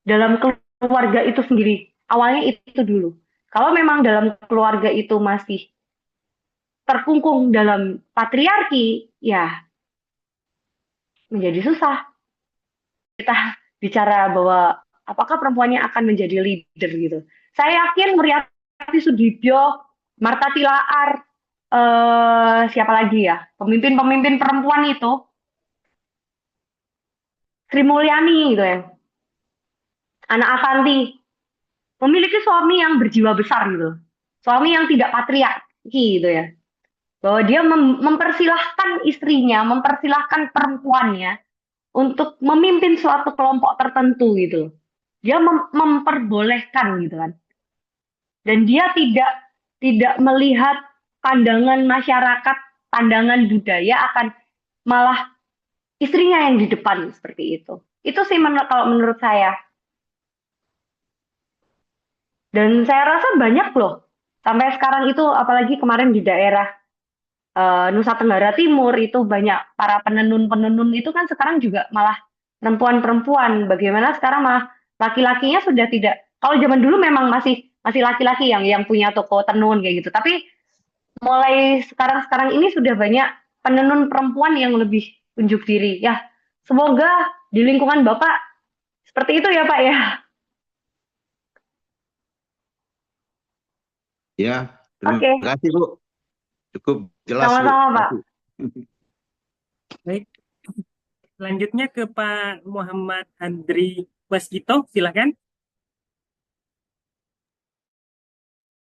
dalam keluarga itu sendiri. Awalnya itu dulu. Kalau memang dalam keluarga itu masih terkungkung dalam patriarki, ya menjadi susah. Kita bicara bahwa apakah perempuannya akan menjadi leader gitu. Saya yakin Muriati Sudibyo Marta Tilaar, siapa lagi ya? Pemimpin-pemimpin perempuan itu, Sri Mulyani gitu ya, anak Avanti, memiliki suami yang berjiwa besar gitu. Suami yang tidak patriarki gitu ya. Bahwa dia mempersilahkan istrinya, mempersilahkan perempuannya untuk memimpin suatu kelompok tertentu gitu. Dia memperbolehkan gitu kan. Dan dia tidak melihat pandangan masyarakat, pandangan budaya akan malah istrinya yang di depan seperti itu. Itu sih kalau menurut saya. Dan saya rasa banyak loh. Sampai sekarang itu apalagi kemarin di daerah Nusa Tenggara Timur itu banyak para penenun-penenun itu kan sekarang juga malah perempuan-perempuan. Bagaimana sekarang malah laki-lakinya sudah tidak. Kalau zaman dulu memang masih masih laki-laki yang punya toko tenun kayak gitu. Tapi mulai sekarang-sekarang ini sudah banyak penenun perempuan yang lebih unjuk diri. Ya, semoga di lingkungan Bapak seperti itu ya Pak ya. Ya, terima Oke, kasih Bu. Cukup jelas Bu. sama-sama Pak. Baik, selanjutnya ke Pak Muhammad Andri Waskito, silakan.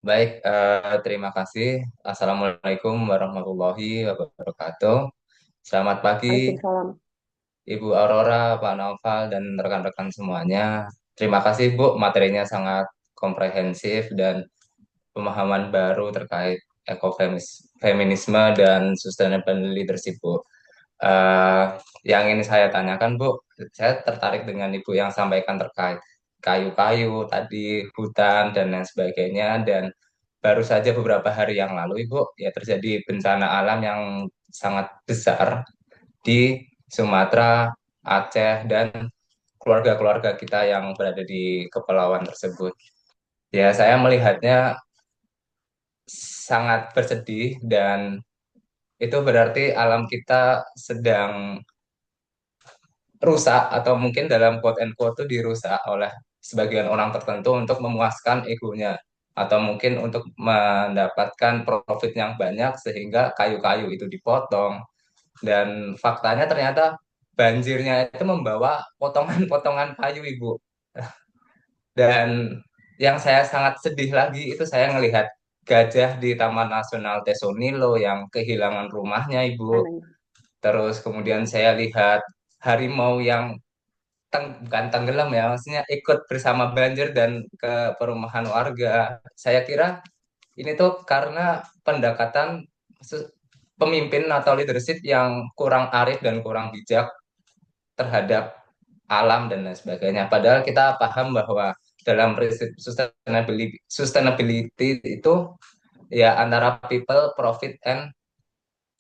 Baik, terima kasih. Assalamualaikum warahmatullahi wabarakatuh. Selamat pagi, Waalaikumsalam. Ibu Aurora, Pak Naufal, dan rekan-rekan semuanya. Terima kasih, Bu. Materinya sangat komprehensif dan pemahaman baru terkait ekofeminisme dan sustainable leadership, Bu. Eh, yang ini saya tanyakan, Bu, saya tertarik dengan Ibu yang sampaikan terkait kayu-kayu tadi, hutan, dan lain sebagainya. Dan baru saja beberapa hari yang lalu, Ibu, ya terjadi bencana alam yang sangat besar di Sumatera, Aceh, dan keluarga-keluarga kita yang berada di kepulauan tersebut. Ya, saya melihatnya sangat bersedih dan itu berarti alam kita sedang rusak atau mungkin dalam quote and quote itu dirusak oleh sebagian orang tertentu untuk memuaskan egonya atau mungkin untuk mendapatkan profit yang banyak sehingga kayu-kayu itu dipotong dan faktanya ternyata banjirnya itu membawa potongan-potongan kayu Ibu. Dan yang saya sangat sedih lagi itu saya melihat gajah di Taman Nasional Tesonilo yang kehilangan rumahnya Ibu. Terus kemudian saya lihat harimau yang bukan tenggelam ya, maksudnya ikut bersama banjir dan ke perumahan warga. Saya kira ini tuh karena pendekatan pemimpin atau leadership yang kurang arif dan kurang bijak terhadap alam dan lain sebagainya. Padahal kita paham bahwa dalam prinsip sustainability itu ya antara people, profit, and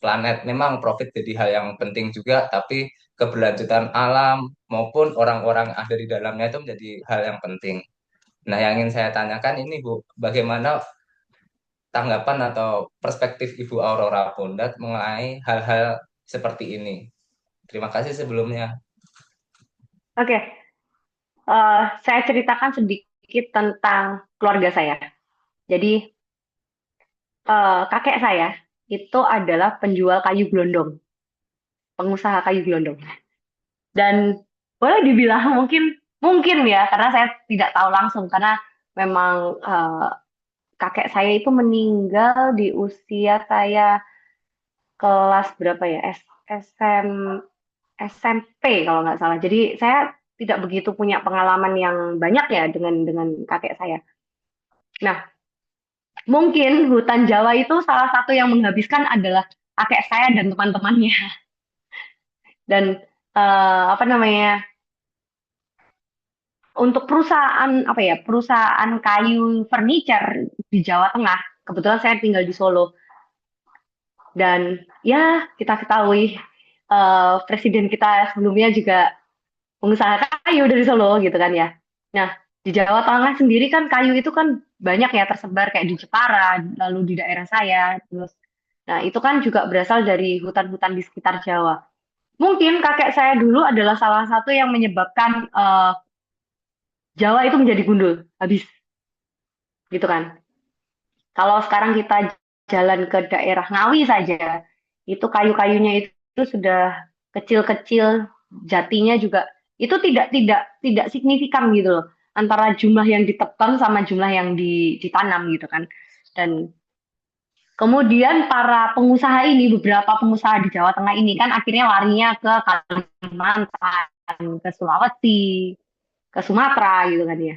planet. Memang profit jadi hal yang penting juga, tapi keberlanjutan alam maupun orang-orang yang ada di dalamnya itu menjadi hal yang penting. Nah, yang ingin saya tanyakan ini Bu, bagaimana tanggapan atau perspektif Ibu Aurora Pondat mengenai hal-hal seperti ini? Terima kasih sebelumnya. Oke, saya ceritakan sedikit tentang keluarga saya. Jadi kakek saya itu adalah penjual kayu gelondong, pengusaha kayu gelondong. Dan boleh dibilang mungkin ya, karena saya tidak tahu langsung karena memang kakek saya itu meninggal di usia saya kelas berapa ya? SMP kalau nggak salah. Jadi saya tidak begitu punya pengalaman yang banyak ya dengan kakek saya. Nah, mungkin hutan Jawa itu salah satu yang menghabiskan adalah kakek saya dan teman-temannya. Dan apa namanya? Untuk perusahaan kayu furniture di Jawa Tengah. Kebetulan saya tinggal di Solo. Dan ya kita ketahui presiden kita sebelumnya juga pengusaha kayu dari Solo gitu kan ya. Nah, di Jawa Tengah sendiri kan kayu itu kan banyak ya tersebar kayak di Jepara, lalu di daerah saya, terus. Nah, itu kan juga berasal dari hutan-hutan di sekitar Jawa. Mungkin kakek saya dulu adalah salah satu yang menyebabkan Jawa itu menjadi gundul, habis, gitu kan. Kalau sekarang kita jalan ke daerah Ngawi saja, itu kayu-kayunya itu sudah kecil-kecil, jatinya juga itu tidak signifikan gitu loh antara jumlah yang ditebang sama jumlah yang ditanam gitu kan. Dan kemudian para pengusaha ini, beberapa pengusaha di Jawa Tengah ini kan akhirnya larinya ke Kalimantan, ke Sulawesi, ke Sumatera gitu kan ya.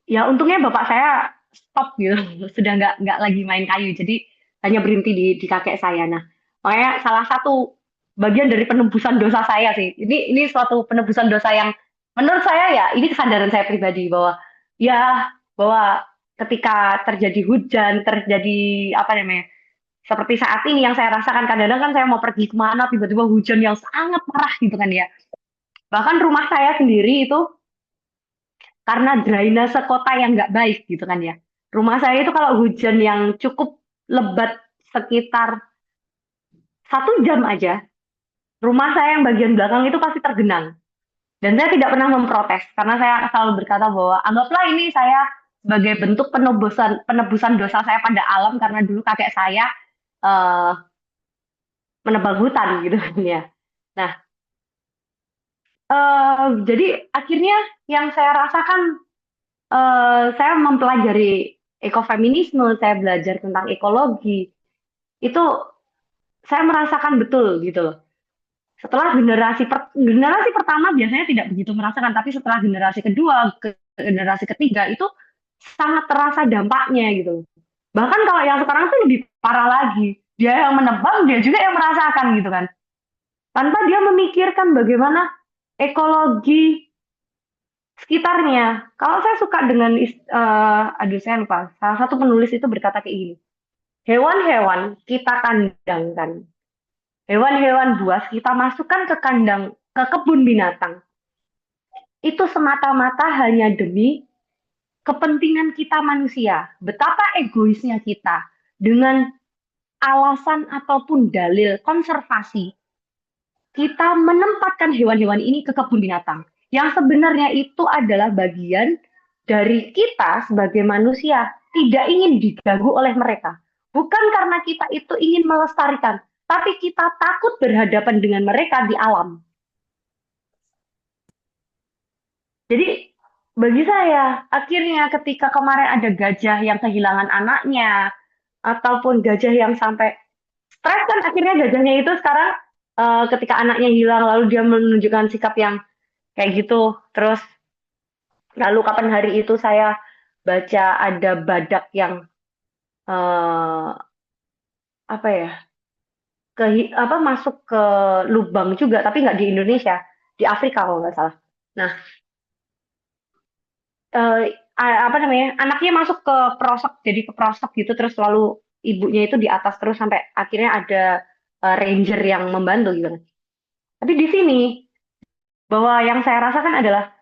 Ya untungnya bapak saya stop gitu, sudah nggak lagi main kayu, jadi hanya berhenti di kakek saya. Nah, makanya salah satu bagian dari penebusan dosa saya sih. Ini suatu penebusan dosa yang menurut saya ya ini kesadaran saya pribadi bahwa ya bahwa ketika terjadi hujan, terjadi apa namanya seperti saat ini yang saya rasakan kadang-kadang kan saya mau pergi kemana tiba-tiba hujan yang sangat parah gitu kan ya. Bahkan rumah saya sendiri itu karena drainase kota yang nggak baik gitu kan ya. Rumah saya itu kalau hujan yang cukup lebat sekitar 1 jam aja, rumah saya yang bagian belakang itu pasti tergenang. Dan saya tidak pernah memprotes karena saya selalu berkata bahwa anggaplah ini saya sebagai bentuk penebusan dosa saya pada alam karena dulu kakek saya eh, menebang hutan gitu kan ya. Nah, jadi akhirnya yang saya rasakan saya mempelajari ekofeminisme, saya belajar tentang ekologi, itu saya merasakan betul gitu loh. Setelah generasi pertama biasanya tidak begitu merasakan, tapi setelah generasi kedua, ke generasi ketiga itu sangat terasa dampaknya gitu. Bahkan kalau yang sekarang tuh lebih parah lagi. Dia yang menebang, dia juga yang merasakan gitu kan. Tanpa dia memikirkan bagaimana ekologi sekitarnya. Kalau saya suka dengan, aduh saya lupa, salah satu penulis itu berkata kayak gini, hewan-hewan kita kandangkan, hewan-hewan buas kita masukkan ke kandang, ke kebun binatang, itu semata-mata hanya demi kepentingan kita manusia. Betapa egoisnya kita dengan alasan ataupun dalil konservasi, kita menempatkan hewan-hewan ini ke kebun binatang. Yang sebenarnya itu adalah bagian dari kita sebagai manusia, tidak ingin diganggu oleh mereka. Bukan karena kita itu ingin melestarikan, tapi kita takut berhadapan dengan mereka di alam. Jadi bagi saya, akhirnya ketika kemarin ada gajah yang kehilangan anaknya, ataupun gajah yang sampai stres kan akhirnya gajahnya itu sekarang ketika anaknya hilang lalu dia menunjukkan sikap yang kayak gitu. Terus lalu kapan hari itu saya baca ada badak yang eh, apa ya masuk ke lubang juga tapi nggak di Indonesia, di Afrika kalau nggak salah. Nah, eh, apa namanya anaknya masuk ke pelosok, jadi ke pelosok gitu, terus lalu ibunya itu di atas terus sampai akhirnya ada ranger yang membantu gitu kan. Tapi di sini bahwa yang saya rasakan adalah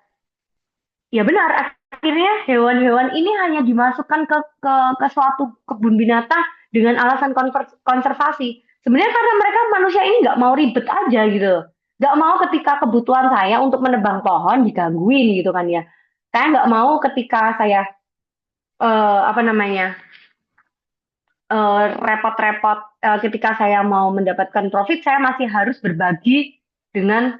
ya benar, akhirnya hewan-hewan ini hanya dimasukkan ke suatu kebun binatang dengan alasan konservasi. Sebenarnya karena mereka manusia ini nggak mau ribet aja gitu. Nggak mau ketika kebutuhan saya untuk menebang pohon digangguin gitu kan ya. Saya nggak mau ketika saya apa namanya repot-repot ketika saya mau mendapatkan profit, saya masih harus berbagi dengan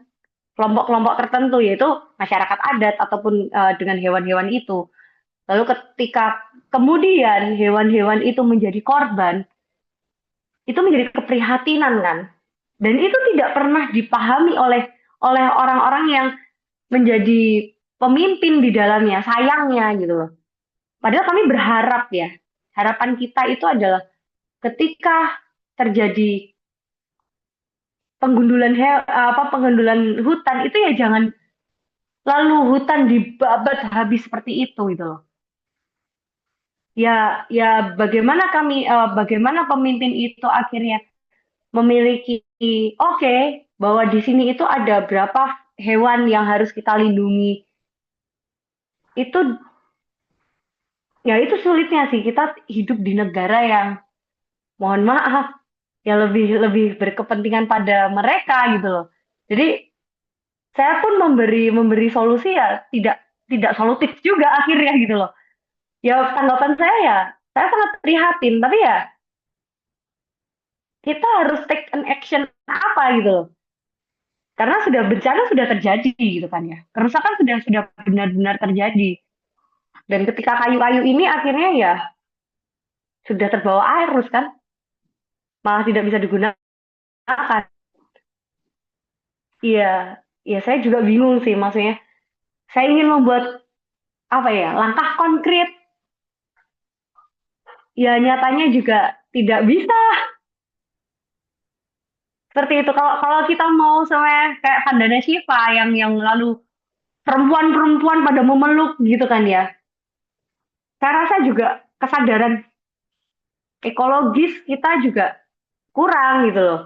kelompok-kelompok tertentu, yaitu masyarakat adat ataupun dengan hewan-hewan itu. Lalu ketika kemudian hewan-hewan itu menjadi korban, itu menjadi keprihatinan kan. Dan itu tidak pernah dipahami oleh orang-orang yang menjadi pemimpin di dalamnya, sayangnya gitu loh. Padahal kami berharap ya, harapan kita itu adalah ketika terjadi penggundulan hutan itu ya jangan lalu hutan dibabat habis seperti itu gitu loh. Ya bagaimana pemimpin itu akhirnya memiliki oke, bahwa di sini itu ada berapa hewan yang harus kita lindungi. Itu ya itu sulitnya sih, kita hidup di negara yang mohon maaf ya lebih lebih berkepentingan pada mereka gitu loh. Jadi saya pun memberi solusi ya tidak solutif juga akhirnya gitu loh. Ya tanggapan saya ya, saya sangat prihatin, tapi ya kita harus take an action apa gitu loh. Karena bencana sudah terjadi gitu kan ya. Kerusakan sudah benar-benar terjadi. Dan ketika kayu-kayu ini akhirnya ya sudah terbawa arus kan, malah tidak bisa digunakan. Iya, ya saya juga bingung sih maksudnya. Saya ingin membuat apa ya, langkah konkret, ya nyatanya juga tidak bisa. Seperti itu. Kalau kalau kita mau sama kayak Vandana Shiva yang lalu perempuan-perempuan pada memeluk gitu kan ya. Saya rasa juga kesadaran ekologis kita juga kurang gitu loh.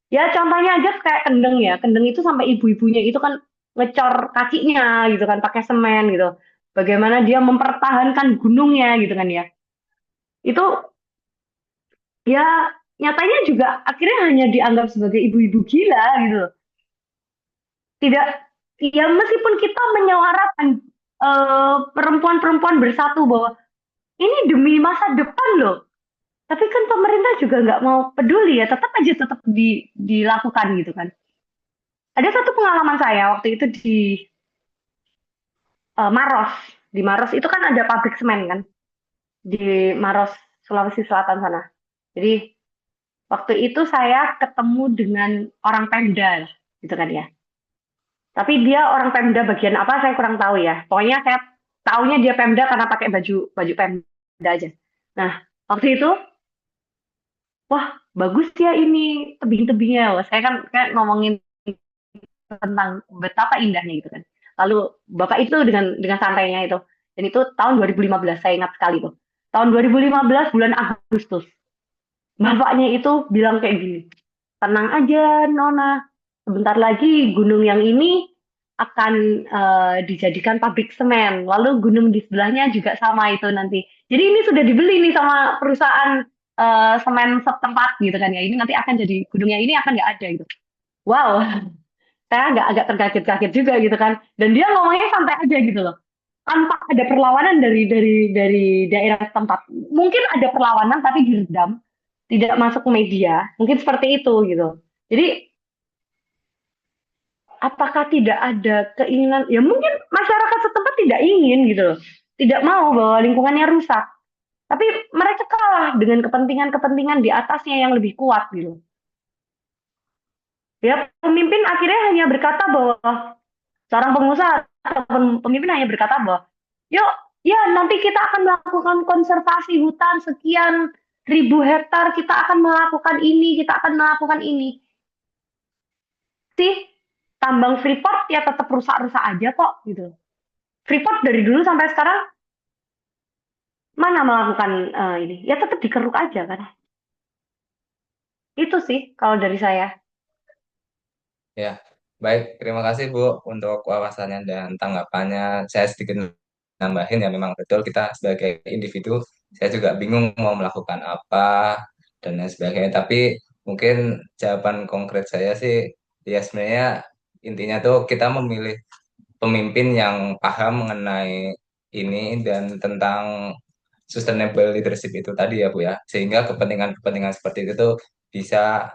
Ya contohnya aja kayak kendeng ya. Kendeng itu sampai ibu-ibunya itu kan ngecor kakinya gitu kan pakai semen gitu. Bagaimana dia mempertahankan gunungnya gitu kan ya. Itu ya nyatanya juga akhirnya hanya dianggap sebagai ibu-ibu gila gitu loh. Tidak, ya meskipun kita menyuarakan perempuan-perempuan bersatu bahwa ini demi masa depan loh. Tapi kan pemerintah juga nggak mau peduli ya, tetap dilakukan gitu kan. Ada satu pengalaman saya waktu itu di Maros. Di Maros itu kan ada pabrik semen kan, di Maros, Sulawesi Selatan sana. Jadi waktu itu saya ketemu dengan orang Pemda gitu kan ya. Tapi dia orang Pemda bagian apa saya kurang tahu ya. Pokoknya saya taunya dia Pemda karena pakai baju baju Pemda aja. Nah, waktu itu, wah bagus ya ini tebing-tebingnya. Wah, saya kan kayak ngomongin tentang betapa indahnya gitu kan. Lalu Bapak itu dengan santainya itu. Dan itu tahun 2015, saya ingat sekali tuh. Tahun 2015 bulan Agustus. Bapaknya itu bilang kayak gini, tenang aja Nona, sebentar lagi gunung yang ini akan dijadikan pabrik semen. Lalu gunung di sebelahnya juga sama itu nanti. Jadi ini sudah dibeli nih sama perusahaan semen setempat gitu kan ya. Ini nanti akan jadi gunungnya ini akan nggak ada gitu. Wow, saya agak terkaget-kaget juga gitu kan. Dan dia ngomongnya santai aja gitu loh. Tanpa ada perlawanan dari daerah tempat. Mungkin ada perlawanan tapi diredam, tidak masuk ke media. Mungkin seperti itu gitu. Jadi apakah tidak ada keinginan? Ya mungkin masyarakat setempat tidak ingin gitu loh. Tidak mau bahwa lingkungannya rusak. Tapi mereka kalah dengan kepentingan-kepentingan di atasnya yang lebih kuat gitu. Ya pemimpin akhirnya hanya berkata bahwa seorang pengusaha atau pemimpin hanya berkata bahwa, yuk, ya nanti kita akan melakukan konservasi hutan sekian ribu hektar, kita akan melakukan ini, kita akan melakukan ini. Sih, tambang Freeport ya tetap rusak-rusak aja kok gitu. Freeport dari dulu sampai sekarang mana melakukan ini? Ya tetap dikeruk aja kan. Itu sih kalau dari saya. Ya, baik. Terima kasih Bu untuk wawasannya dan tanggapannya. Saya sedikit nambahin ya memang betul kita sebagai individu, saya juga bingung mau melakukan apa dan lain sebagainya. Tapi mungkin jawaban konkret saya sih, ya sebenarnya intinya tuh kita memilih pemimpin yang paham mengenai ini dan tentang sustainable leadership itu tadi ya Bu ya, sehingga kepentingan-kepentingan seperti itu tuh bisa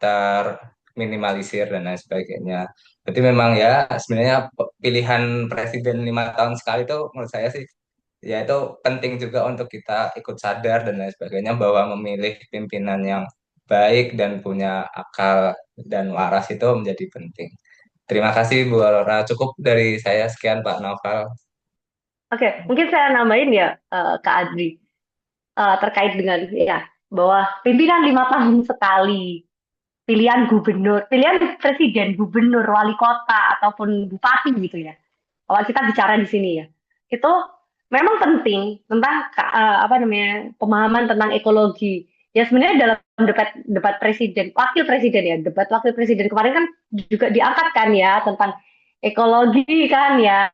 terminimalisir dan lain sebagainya. Berarti memang ya sebenarnya pilihan presiden 5 tahun sekali itu menurut saya sih ya itu penting juga untuk kita ikut sadar dan lain sebagainya bahwa memilih pimpinan yang baik dan punya akal dan waras itu menjadi penting. Terima kasih Bu Aurora. Cukup dari saya, sekian Pak Naufal. Oke, mungkin saya nambahin ya Kak Adri terkait dengan ya bahwa pimpinan 5 tahun sekali, pilihan gubernur, pilihan presiden, gubernur, wali kota ataupun bupati gitu ya. Kalau kita bicara di sini ya, itu memang penting tentang apa namanya pemahaman tentang ekologi. Ya sebenarnya dalam debat presiden, wakil presiden ya, debat wakil presiden kemarin kan juga diangkat kan ya tentang ekologi kan ya.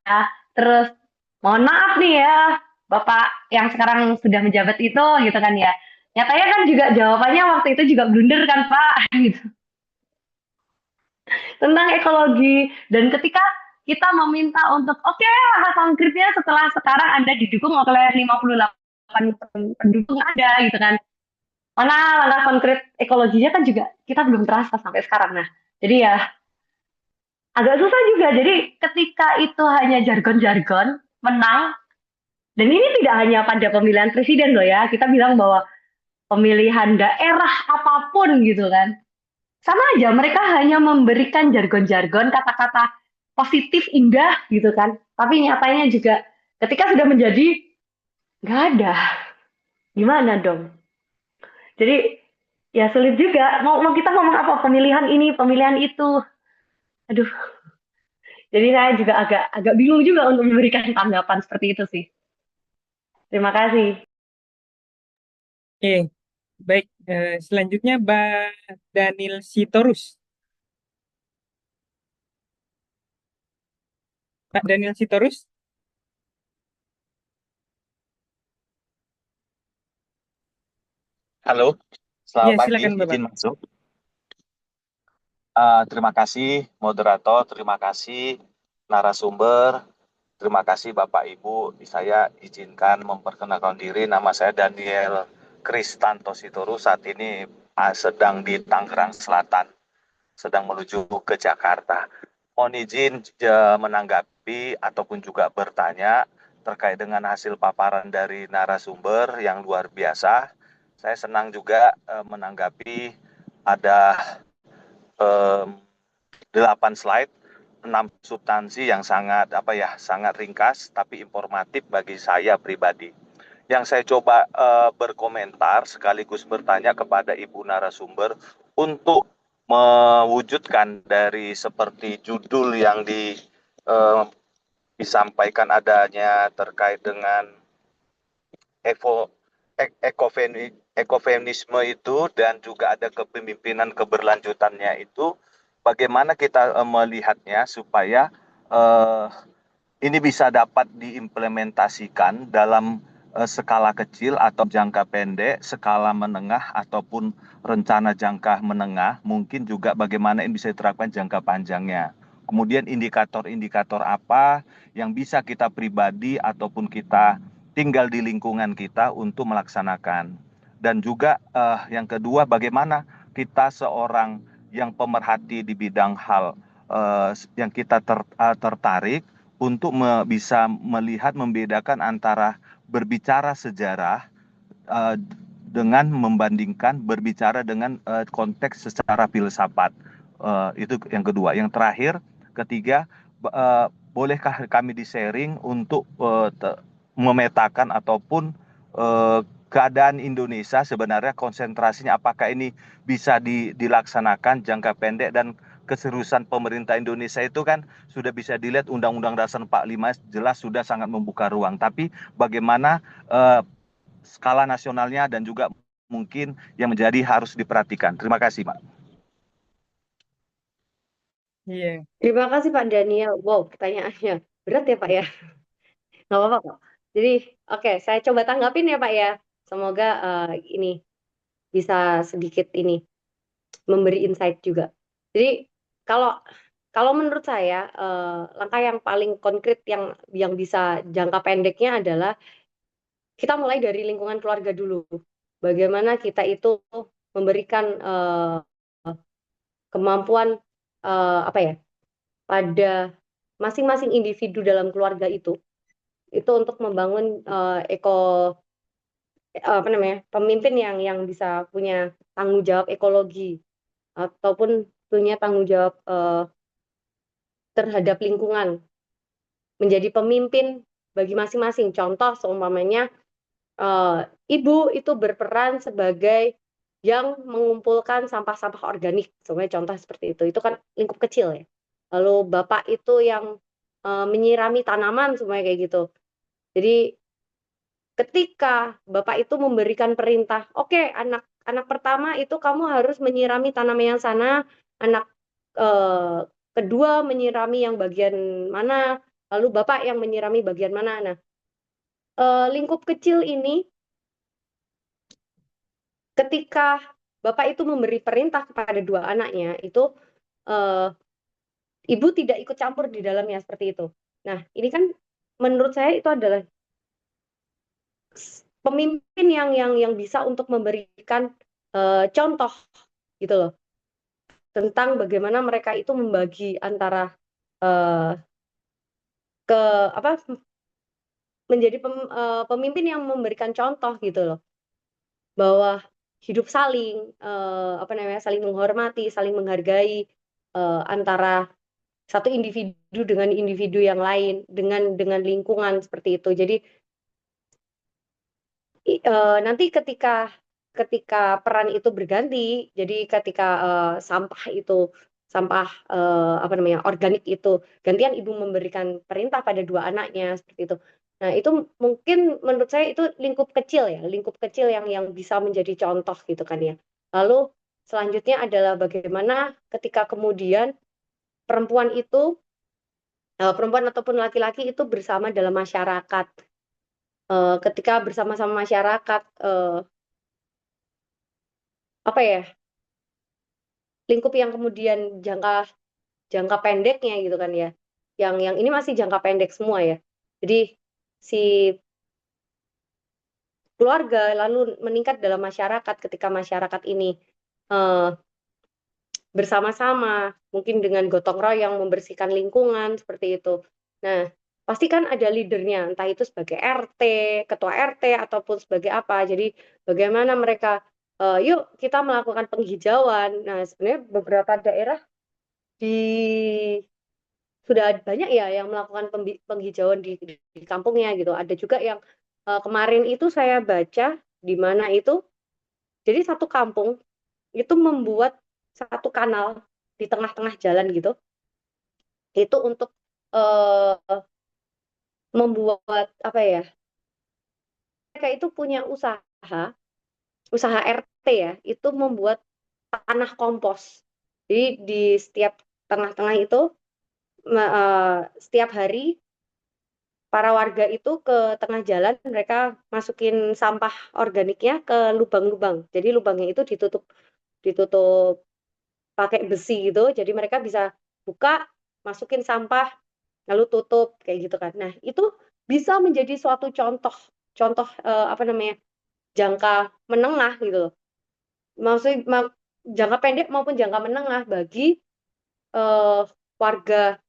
Terus mohon maaf nih ya, Bapak yang sekarang sudah menjabat itu gitu kan ya. Nyatanya kan juga jawabannya waktu itu juga blunder kan Pak gitu tentang ekologi. Dan ketika kita meminta untuk oke, langkah konkretnya setelah sekarang Anda didukung oleh 58 pendukung Anda gitu kan. Mana langkah konkret ekologinya kan juga kita belum terasa sampai sekarang. Nah, jadi ya agak susah juga. Jadi ketika itu hanya jargon-jargon, menang, dan ini tidak hanya pada pemilihan presiden loh ya, kita bilang bahwa pemilihan daerah apapun gitu kan. Sama aja, mereka hanya memberikan jargon-jargon, kata-kata positif, indah gitu kan. Tapi nyatanya juga ketika sudah menjadi, nggak ada. Gimana dong? Jadi ya sulit juga. Mau kita ngomong apa? Pemilihan ini, pemilihan itu. Aduh, jadi saya juga agak bingung juga untuk memberikan tanggapan seperti itu sih. Terima kasih. Oke, baik. Selanjutnya Mbak Daniel Sitorus. Pak Daniel Sitorus. Halo, Iya, selamat pagi, silakan Bapak. izin masuk. Terima kasih moderator, terima kasih narasumber, terima kasih Bapak Ibu. Saya izinkan memperkenalkan diri, nama saya Daniel Kristanto Sitorus, saat ini sedang di Tangerang Selatan, sedang menuju ke Jakarta. Mohon izin menanggapi ataupun juga bertanya terkait dengan hasil paparan dari narasumber yang luar biasa. Saya senang juga menanggapi ada 8 slide, 6 substansi yang sangat ringkas tapi informatif bagi saya pribadi. Yang saya coba berkomentar sekaligus bertanya kepada Ibu narasumber untuk mewujudkan dari seperti judul yang disampaikan adanya terkait dengan ekofeminisme itu dan juga ada kepemimpinan keberlanjutannya itu, bagaimana kita melihatnya supaya ini bisa dapat diimplementasikan dalam skala kecil atau jangka pendek, skala menengah ataupun rencana jangka menengah, mungkin juga bagaimana ini bisa diterapkan jangka panjangnya. Kemudian indikator-indikator apa yang bisa kita pribadi ataupun kita tinggal di lingkungan kita untuk melaksanakan. Dan juga yang kedua, bagaimana kita seorang yang pemerhati di bidang hal yang kita tertarik untuk bisa melihat membedakan antara berbicara sejarah dengan membandingkan berbicara dengan konteks secara filsafat. Itu yang kedua. Yang terakhir, ketiga, bolehkah kami di-sharing untuk memetakan ataupun keadaan Indonesia sebenarnya konsentrasinya, apakah ini bisa dilaksanakan jangka pendek, dan keseriusan pemerintah Indonesia itu kan sudah bisa dilihat Undang-Undang Dasar 45 jelas sudah sangat membuka ruang. Tapi bagaimana skala nasionalnya dan juga mungkin yang menjadi harus diperhatikan. Terima kasih, Pak. Iya, Terima kasih Pak Daniel. Wow, pertanyaannya berat ya Pak ya. Nggak apa-apa kok. Jadi, oke, saya coba tanggapin ya Pak ya. Semoga ini bisa sedikit ini memberi insight juga. Jadi, kalau kalau menurut saya langkah yang paling konkret yang bisa jangka pendeknya adalah kita mulai dari lingkungan keluarga dulu. Bagaimana kita itu memberikan kemampuan apa ya pada masing-masing individu dalam keluarga itu untuk membangun apa namanya pemimpin yang bisa punya tanggung jawab ekologi ataupun punya tanggung jawab terhadap lingkungan, menjadi pemimpin bagi masing-masing. Contoh seumpamanya ibu itu berperan sebagai yang mengumpulkan sampah-sampah organik, sebagai contoh seperti itu kan lingkup kecil ya. Lalu bapak itu yang menyirami tanaman semuanya kayak gitu. Jadi ketika bapak itu memberikan perintah, oke, anak pertama itu kamu harus menyirami tanaman yang sana, anak kedua menyirami yang bagian mana, lalu bapak yang menyirami bagian mana. Nah, lingkup kecil ini ketika bapak itu memberi perintah kepada dua anaknya itu ibu tidak ikut campur di dalamnya seperti itu. Nah, ini kan menurut saya itu adalah pemimpin yang bisa untuk memberikan contoh gitu loh, tentang bagaimana mereka itu membagi antara uh, ke apa menjadi pemimpin yang memberikan contoh gitu loh, bahwa hidup saling saling menghormati, saling menghargai antara satu individu dengan individu yang lain, dengan lingkungan seperti itu. Jadi nanti ketika peran itu berganti, jadi ketika sampah organik itu gantian ibu memberikan perintah pada dua anaknya seperti itu. Nah, itu mungkin menurut saya itu lingkup kecil yang bisa menjadi contoh gitu kan ya. Lalu selanjutnya adalah bagaimana ketika kemudian perempuan perempuan ataupun laki-laki itu bersama dalam masyarakat. Ketika bersama-sama masyarakat, apa ya, lingkup yang kemudian jangka pendeknya gitu kan ya, yang ini masih jangka pendek semua ya. Jadi si keluarga lalu meningkat dalam masyarakat ketika masyarakat ini bersama-sama, mungkin dengan gotong royong membersihkan lingkungan seperti itu. Nah, pasti kan ada leadernya, entah itu sebagai RT, ketua RT ataupun sebagai apa. Jadi bagaimana mereka, yuk kita melakukan penghijauan. Nah, sebenarnya beberapa daerah di sudah banyak ya yang melakukan penghijauan di kampungnya gitu. Ada juga yang kemarin itu saya baca di mana itu, jadi satu kampung itu membuat satu kanal di tengah-tengah jalan gitu, itu untuk membuat apa ya, mereka itu punya usaha RT ya, itu membuat tanah kompos. Jadi di setiap tengah-tengah itu setiap hari para warga itu ke tengah jalan, mereka masukin sampah organiknya ke lubang-lubang. Jadi lubangnya itu ditutup pakai besi gitu, jadi mereka bisa buka, masukin sampah, lalu tutup kayak gitu kan. Nah, itu bisa menjadi suatu contoh jangka menengah gitu loh. Maksudnya jangka pendek maupun jangka menengah bagi warga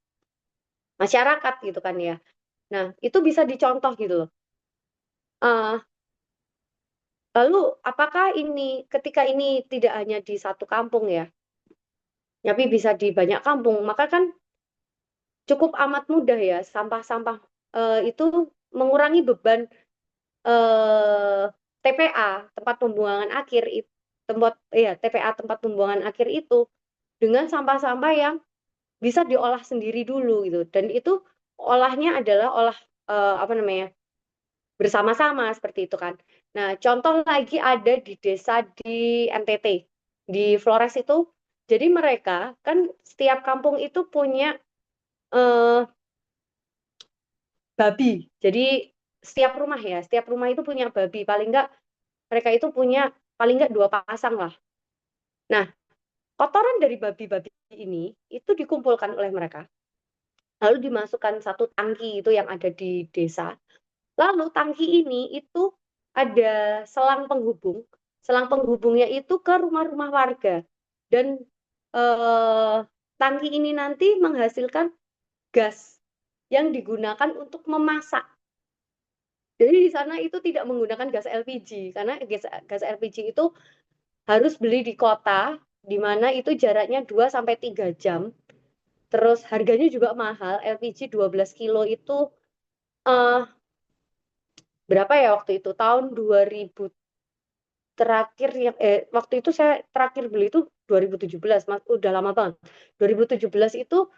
masyarakat gitu kan ya. Nah, itu bisa dicontoh gitu loh. Lalu apakah ketika ini tidak hanya di satu kampung ya, tapi bisa di banyak kampung, maka kan cukup amat mudah ya sampah-sampah itu mengurangi beban TPA, tempat pembuangan akhir itu, TPA tempat pembuangan akhir itu dengan sampah-sampah yang bisa diolah sendiri dulu gitu, dan itu olahnya adalah olah bersama-sama seperti itu kan. Nah, contoh lagi ada di desa di NTT, di Flores itu. Jadi mereka kan setiap kampung itu punya babi. Jadi setiap rumah itu punya babi. Paling enggak mereka itu punya paling enggak 2 pasang lah. Nah, kotoran dari babi-babi ini itu dikumpulkan oleh mereka. Lalu dimasukkan satu tangki itu yang ada di desa. Lalu tangki ini itu ada selang penghubung. Selang penghubungnya itu ke rumah-rumah warga. Dan tangki ini nanti menghasilkan gas yang digunakan untuk memasak. Jadi di sana itu tidak menggunakan gas LPG, karena gas LPG itu harus beli di kota, di mana itu jaraknya 2-3 jam. Terus harganya juga mahal, LPG 12 kilo itu berapa ya waktu itu? Tahun 2000 terakhir waktu itu saya terakhir beli itu 2017, udah lama banget. 2017 itu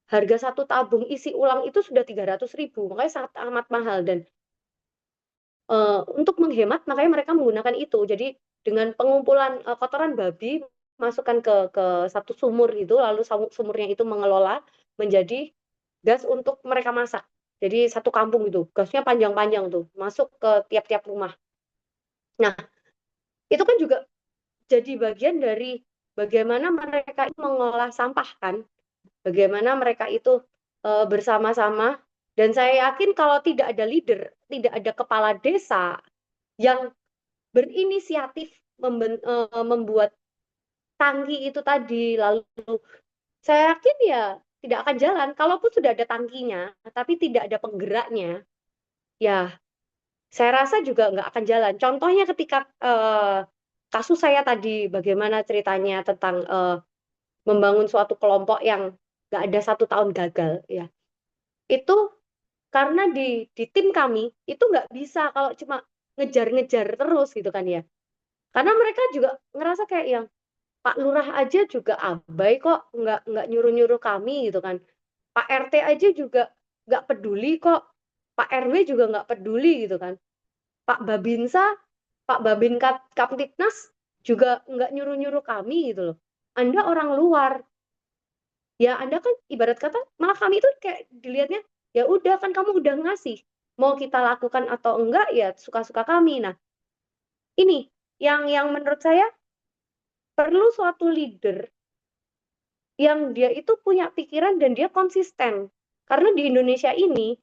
harga satu tabung isi ulang itu sudah 300.000, makanya sangat amat mahal. Dan untuk menghemat makanya mereka menggunakan itu. Jadi dengan pengumpulan kotoran babi masukkan ke satu sumur itu, lalu sumurnya itu mengelola menjadi gas untuk mereka masak. Jadi satu kampung itu gasnya panjang-panjang tuh masuk ke tiap-tiap rumah. Nah, itu kan juga jadi bagian dari bagaimana mereka mengolah sampah kan. bagaimana mereka itu bersama-sama. Dan saya yakin kalau tidak ada leader, tidak ada kepala desa yang berinisiatif membuat tangki itu tadi, lalu saya yakin ya tidak akan jalan. Kalaupun sudah ada tangkinya, tapi tidak ada penggeraknya, ya saya rasa juga nggak akan jalan. Contohnya ketika kasus saya tadi, bagaimana ceritanya tentang membangun suatu kelompok yang nggak ada 1 tahun gagal, ya itu karena di tim kami itu nggak bisa kalau cuma ngejar-ngejar terus gitu kan ya. Karena mereka juga ngerasa kayak yang Pak Lurah aja juga abai kok, nggak nyuruh-nyuruh kami gitu kan. Pak RT aja juga nggak peduli kok, Pak RW juga nggak peduli gitu kan. Pak Babinsa, Pak Babin Kaptipnas juga nggak nyuruh-nyuruh kami gitu loh. Anda orang luar, ya Anda kan ibarat kata malah kami itu kayak dilihatnya ya udah kan kamu udah ngasih, mau kita lakukan atau enggak ya suka-suka kami. Nah ini yang menurut saya perlu suatu leader yang dia itu punya pikiran dan dia konsisten. Karena di Indonesia ini,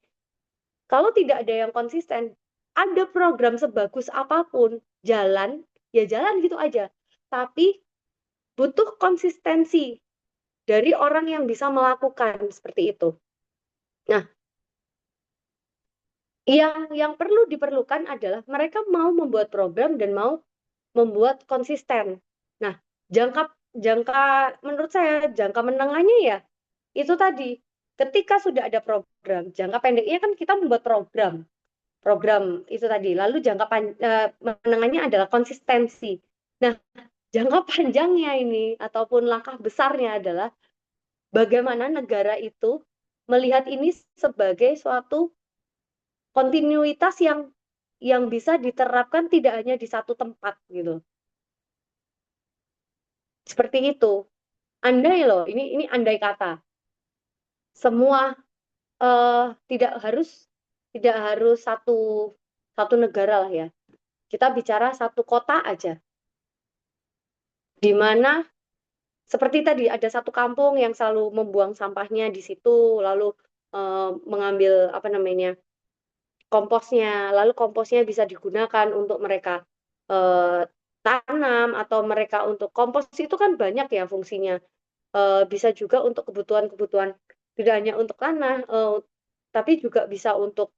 kalau tidak ada yang konsisten, ada program sebagus apapun, jalan, ya jalan gitu aja. Tapi butuh konsistensi dari orang yang bisa melakukan seperti itu. Nah, yang perlu diperlukan adalah mereka mau membuat program dan mau membuat konsisten. Nah, jangka jangka menurut saya jangka menengahnya ya itu tadi, ketika sudah ada program, jangka pendeknya kan kita membuat program itu tadi. Lalu menengahnya adalah konsistensi. Nah, jangka panjangnya ini ataupun langkah besarnya adalah bagaimana negara itu melihat ini sebagai suatu kontinuitas yang bisa diterapkan tidak hanya di satu tempat gitu. Seperti itu. Andai loh, ini andai kata. Semua tidak harus satu negara lah ya. Kita bicara satu kota aja, di mana seperti tadi ada satu kampung yang selalu membuang sampahnya di situ, lalu mengambil apa namanya komposnya, lalu komposnya bisa digunakan untuk mereka tanam atau mereka untuk kompos itu kan banyak ya fungsinya. Bisa juga untuk kebutuhan-kebutuhan tidak hanya untuk tanah, tapi juga bisa untuk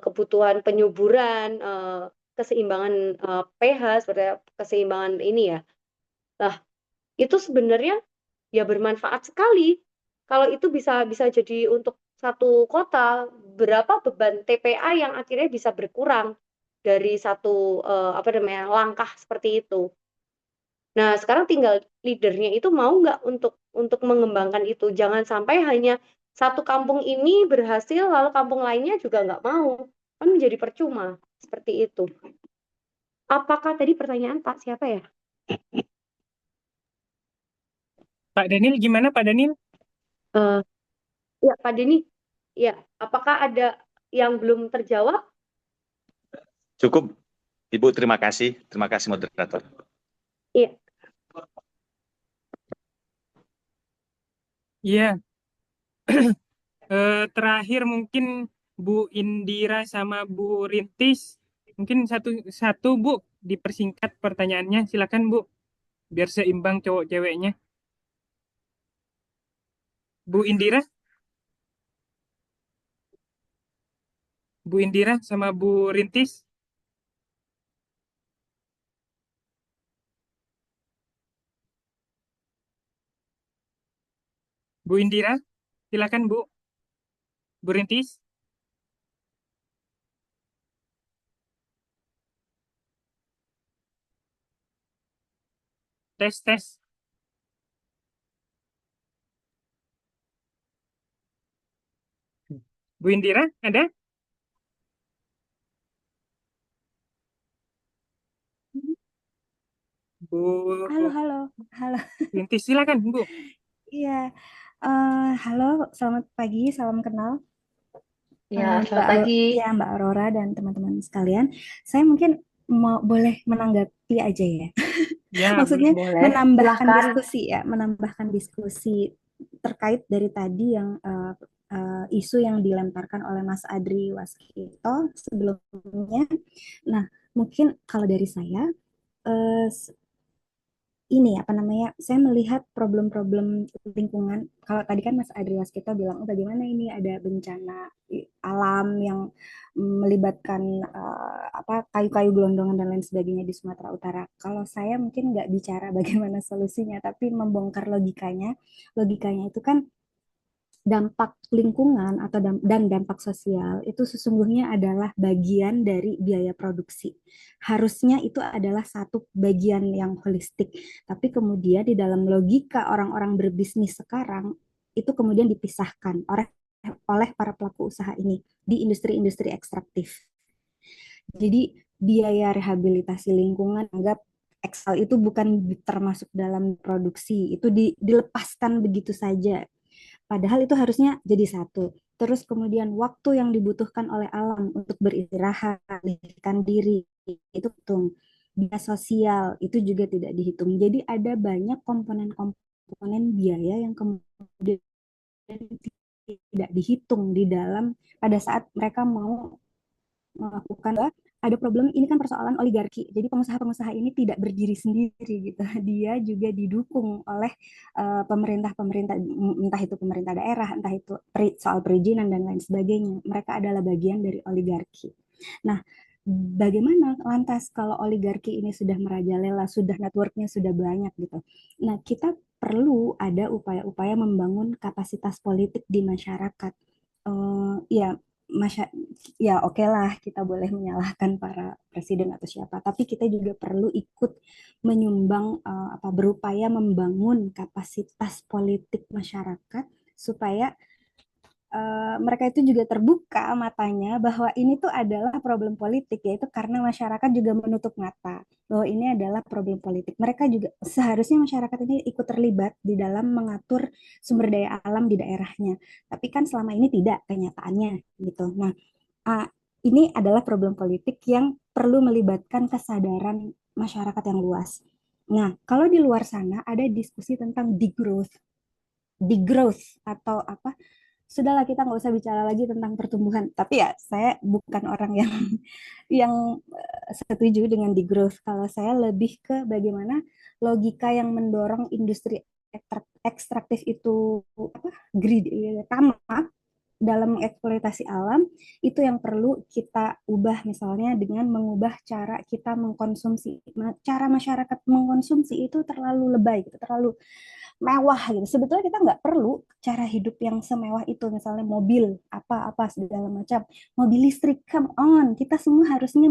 kebutuhan penyuburan, keseimbangan pH, seperti keseimbangan ini ya. Nah, itu sebenarnya ya bermanfaat sekali. Kalau itu bisa bisa jadi untuk satu kota, berapa beban TPA yang akhirnya bisa berkurang dari satu apa namanya langkah seperti itu. Nah, sekarang tinggal leadernya itu mau nggak untuk mengembangkan itu. Jangan sampai hanya satu kampung ini berhasil, lalu kampung lainnya juga nggak mau. Kan menjadi percuma. Seperti itu. Apakah tadi pertanyaan Pak siapa ya? Pak Daniel gimana Pak Daniel? Ya, Pak Denny. Ya, apakah ada yang belum terjawab? Cukup, Ibu. Terima kasih. Terima kasih, moderator. Iya. Iya. Terakhir mungkin Bu Indira sama Bu Rintis. Mungkin satu Bu dipersingkat pertanyaannya. Silakan Bu. Biar seimbang cowok ceweknya. Bu Indira? Bu Indira sama Bu Rintis? Bu Indira? Silakan Bu. Bu Rintis? Tes, tes. Bu Indira, ada? Bu Halo. Rintis, silakan Bu. Iya, halo, selamat pagi, salam kenal. Ya, selamat Mbak pagi. Ya, Mbak Aurora dan teman-teman sekalian. Saya mungkin boleh menanggapi aja ya. Ya, Maksudnya boleh. menambahkan Silahkan. diskusi ya, menambahkan diskusi terkait dari tadi yang isu yang dilemparkan oleh Mas Adri Waskito sebelumnya. Nah, mungkin kalau dari saya, eh, ini apa namanya, saya melihat problem-problem lingkungan. Kalau tadi kan Mas Adrias kita bilang, oh, bagaimana ini ada bencana alam yang melibatkan apa kayu-kayu gelondongan dan lain sebagainya di Sumatera Utara. Kalau saya mungkin nggak bicara bagaimana solusinya, tapi membongkar logikanya. Logikanya itu kan dampak lingkungan atau dan dampak sosial itu sesungguhnya adalah bagian dari biaya produksi. Harusnya itu adalah satu bagian yang holistik. Tapi kemudian di dalam logika orang-orang berbisnis sekarang itu kemudian dipisahkan oleh para pelaku usaha ini di industri-industri ekstraktif. Jadi biaya rehabilitasi lingkungan anggap Excel itu bukan termasuk dalam produksi, itu dilepaskan begitu saja. Padahal itu harusnya jadi satu. Terus kemudian waktu yang dibutuhkan oleh alam untuk beristirahat, alihkan diri, itu hitung. Biaya sosial itu juga tidak dihitung. Jadi ada banyak komponen-komponen biaya yang kemudian tidak dihitung di dalam pada saat mereka mau melakukan. Ada problem ini kan persoalan oligarki. Jadi pengusaha-pengusaha ini tidak berdiri sendiri gitu. Dia juga didukung oleh pemerintah-pemerintah, entah itu pemerintah daerah, entah itu soal perizinan dan lain sebagainya. Mereka adalah bagian dari oligarki. Nah, bagaimana lantas kalau oligarki ini sudah merajalela, sudah networknya sudah banyak gitu. Nah, kita perlu ada upaya-upaya membangun kapasitas politik di masyarakat. Ya, ya oke lah kita boleh menyalahkan para presiden atau siapa, tapi kita juga perlu ikut menyumbang apa berupaya membangun kapasitas politik masyarakat supaya mereka itu juga terbuka matanya bahwa ini tuh adalah problem politik, yaitu karena masyarakat juga menutup mata bahwa ini adalah problem politik. Mereka juga seharusnya masyarakat ini ikut terlibat di dalam mengatur sumber daya alam di daerahnya. Tapi kan selama ini tidak kenyataannya gitu. Nah, uh, ini adalah problem politik yang perlu melibatkan kesadaran masyarakat yang luas. Nah, kalau di luar sana ada diskusi tentang degrowth atau apa, sudahlah kita nggak usah bicara lagi tentang pertumbuhan. Tapi ya saya bukan orang yang yang setuju dengan degrowth. Kalau saya lebih ke bagaimana logika yang mendorong industri ekstraktif itu apa greedy, tamak dalam eksploitasi alam, itu yang perlu kita ubah, misalnya dengan mengubah cara kita mengkonsumsi. Cara masyarakat mengkonsumsi itu terlalu lebay gitu, terlalu mewah gitu. Sebetulnya kita nggak perlu cara hidup yang semewah itu, misalnya mobil apa-apa segala macam, mobil listrik, come on, kita semua harusnya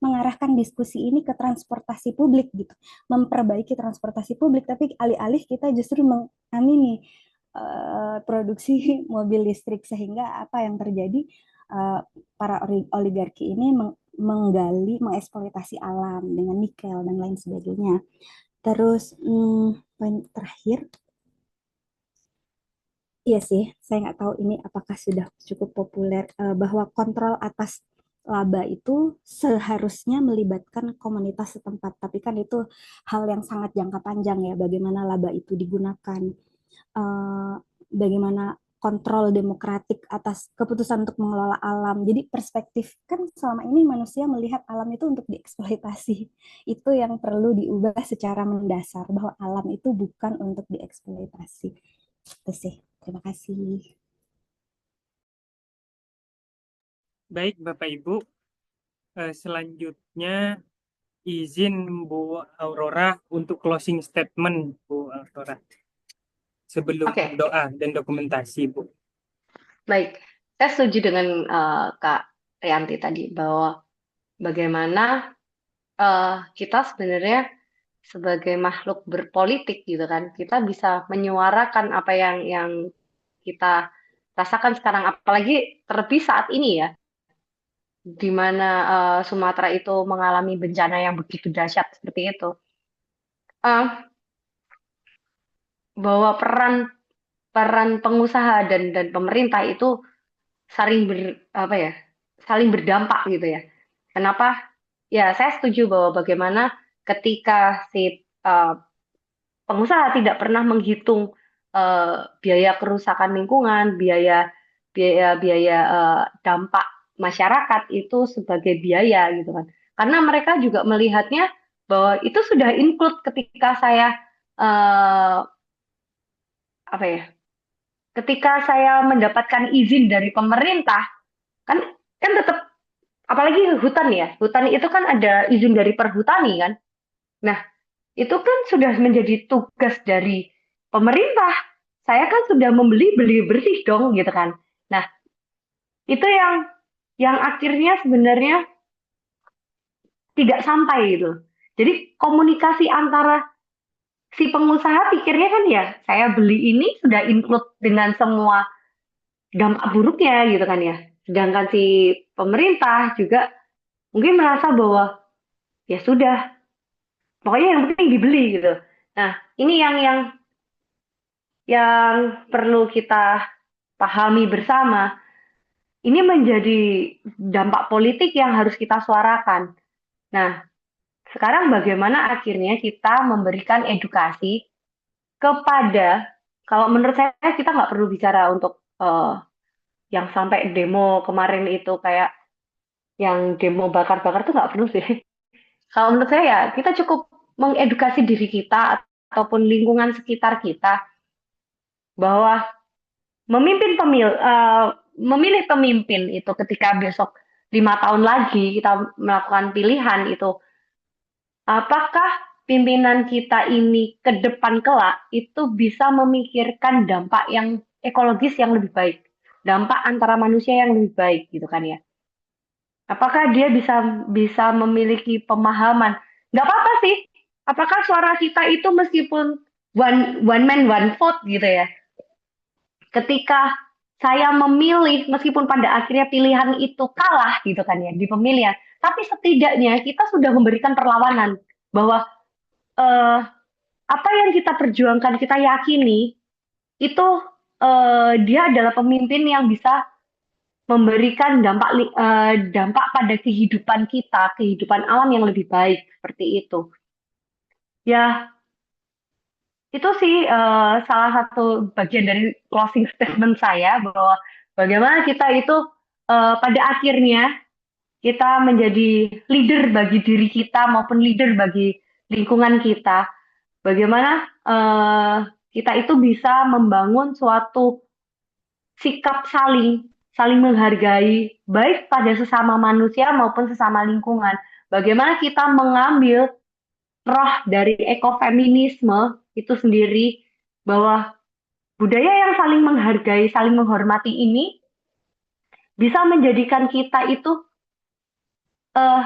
mengarahkan diskusi ini ke transportasi publik gitu, memperbaiki transportasi publik, tapi alih-alih kita justru mengamini produksi mobil listrik, sehingga apa yang terjadi, para oligarki ini menggali, mengeksploitasi alam dengan nikel dan lain sebagainya. Terus poin terakhir, iya sih, saya nggak tahu ini apakah sudah cukup populer, bahwa kontrol atas laba itu seharusnya melibatkan komunitas setempat, tapi kan itu hal yang sangat jangka panjang ya, bagaimana laba itu digunakan, bagaimana kontrol demokratik atas keputusan untuk mengelola alam. Jadi perspektif kan selama ini manusia melihat alam itu untuk dieksploitasi. Itu yang perlu diubah secara mendasar, bahwa alam itu bukan untuk dieksploitasi. Itu sih. Terima kasih. Baik, Bapak Ibu. Selanjutnya izin Bu Aurora untuk closing statement, Bu Aurora, sebelum doa dan dokumentasi, Bu. Baik, saya setuju dengan Kak Rianti tadi bahwa bagaimana kita sebenarnya sebagai makhluk berpolitik gitu kan, kita bisa menyuarakan apa yang kita rasakan sekarang, apalagi terlebih saat ini ya, di mana Sumatera itu mengalami bencana yang begitu dahsyat seperti itu. Bahwa peran pengusaha dan pemerintah itu saling saling berdampak gitu ya. Kenapa? Ya, saya setuju bahwa bagaimana ketika si pengusaha tidak pernah menghitung biaya kerusakan lingkungan, biaya biaya biaya dampak masyarakat itu sebagai biaya gitu kan. Karena mereka juga melihatnya bahwa itu sudah include ketika saya eh, apa ya? Ketika saya mendapatkan izin dari pemerintah, kan kan tetap apalagi hutan ya. Hutan itu kan ada izin dari perhutani kan. Nah, itu kan sudah menjadi tugas dari pemerintah. Saya kan sudah beli bersih dong gitu kan. Nah, itu yang akhirnya sebenarnya tidak sampai gitu. Jadi komunikasi antara si pengusaha pikirnya kan ya, saya beli ini sudah include dengan semua dampak buruknya gitu kan ya. Sedangkan si pemerintah juga mungkin merasa bahwa ya sudah, pokoknya yang penting dibeli gitu. Nah, ini yang perlu kita pahami bersama. Ini menjadi dampak politik yang harus kita suarakan. Nah, sekarang bagaimana akhirnya kita memberikan edukasi kepada, kalau menurut saya kita nggak perlu bicara untuk yang sampai demo kemarin itu kayak yang demo bakar-bakar tuh nggak perlu sih. Kalau menurut saya ya kita cukup mengedukasi diri kita ataupun lingkungan sekitar kita bahwa memilih pemimpin itu ketika besok 5 tahun lagi kita melakukan pilihan itu, apakah pimpinan kita ini ke depan kelak itu bisa memikirkan dampak yang ekologis yang lebih baik, dampak antara manusia yang lebih baik gitu kan ya. Apakah dia bisa bisa memiliki pemahaman? Nggak apa-apa sih. Apakah suara kita itu meskipun one man one vote gitu ya. Ketika saya memilih meskipun pada akhirnya pilihan itu kalah gitu kan ya di pemilihan, tapi setidaknya kita sudah memberikan perlawanan bahwa eh, apa yang kita perjuangkan, kita yakini itu dia adalah pemimpin yang bisa memberikan dampak pada kehidupan kita, kehidupan alam yang lebih baik seperti itu. Ya, itu sih salah satu bagian dari closing statement saya bahwa bagaimana kita itu pada akhirnya kita menjadi leader bagi diri kita maupun leader bagi lingkungan kita. Bagaimana kita itu bisa membangun suatu sikap saling saling menghargai baik pada sesama manusia maupun sesama lingkungan. Bagaimana kita mengambil roh dari ekofeminisme itu sendiri bahwa budaya yang saling menghargai, saling menghormati ini bisa menjadikan kita itu uh,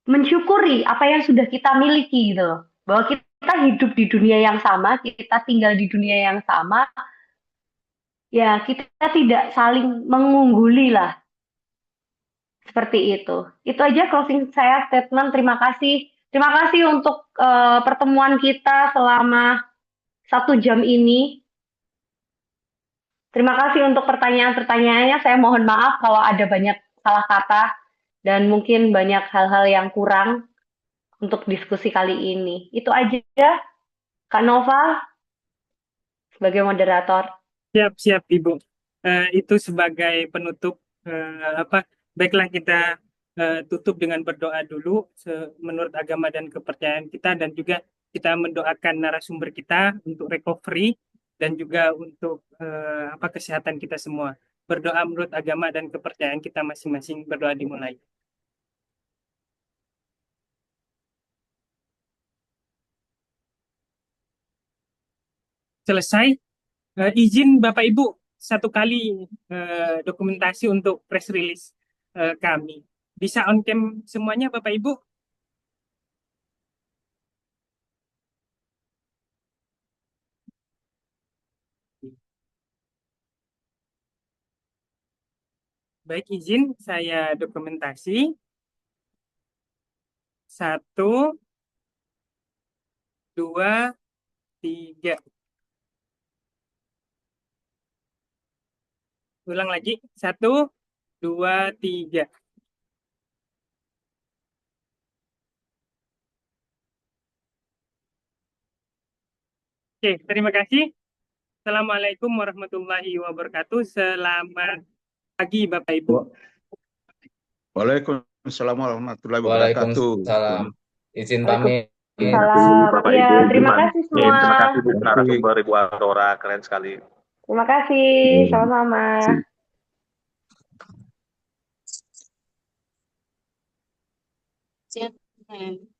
mensyukuri apa yang sudah kita miliki gitu loh. Bahwa kita hidup di dunia yang sama, kita tinggal di dunia yang sama, ya kita tidak saling mengungguli lah. Seperti itu. Itu aja closing saya statement. Terima kasih. Terima kasih untuk pertemuan kita selama 1 jam ini. Terima kasih untuk pertanyaan-pertanyaannya. Saya mohon maaf kalau ada banyak salah kata dan mungkin banyak hal-hal yang kurang untuk diskusi kali ini. Itu aja, Kak Nova, sebagai moderator. Siap, siap, Ibu. Itu sebagai penutup apa? Baiklah kita tutup dengan berdoa dulu menurut agama dan kepercayaan kita dan juga kita mendoakan narasumber kita untuk recovery dan juga untuk apa kesehatan kita semua. Berdoa menurut agama dan kepercayaan kita masing-masing. Berdoa dimulai. Selesai. Izin Bapak Ibu satu kali dokumentasi untuk press release kami. Bisa on cam semuanya Bapak Ibu? Baik, izin saya dokumentasi. 1, 2, 3. Ulang lagi. 1, 2, 3. Oke, Oke, terima kasih. Assalamualaikum warahmatullahi wabarakatuh. Selamat pagi Bapak Ibu. Waalaikumsalam warahmatullahi wabarakatuh. Waalaikumsalam. Izin pamit. Waalaikumsalam. Bapak Ya, Ibu, terima Iman. kasih Terima semua. kasih Bu narasumber Ibu Aurora, keren sekali. Terima kasih. Sama-sama. Siap.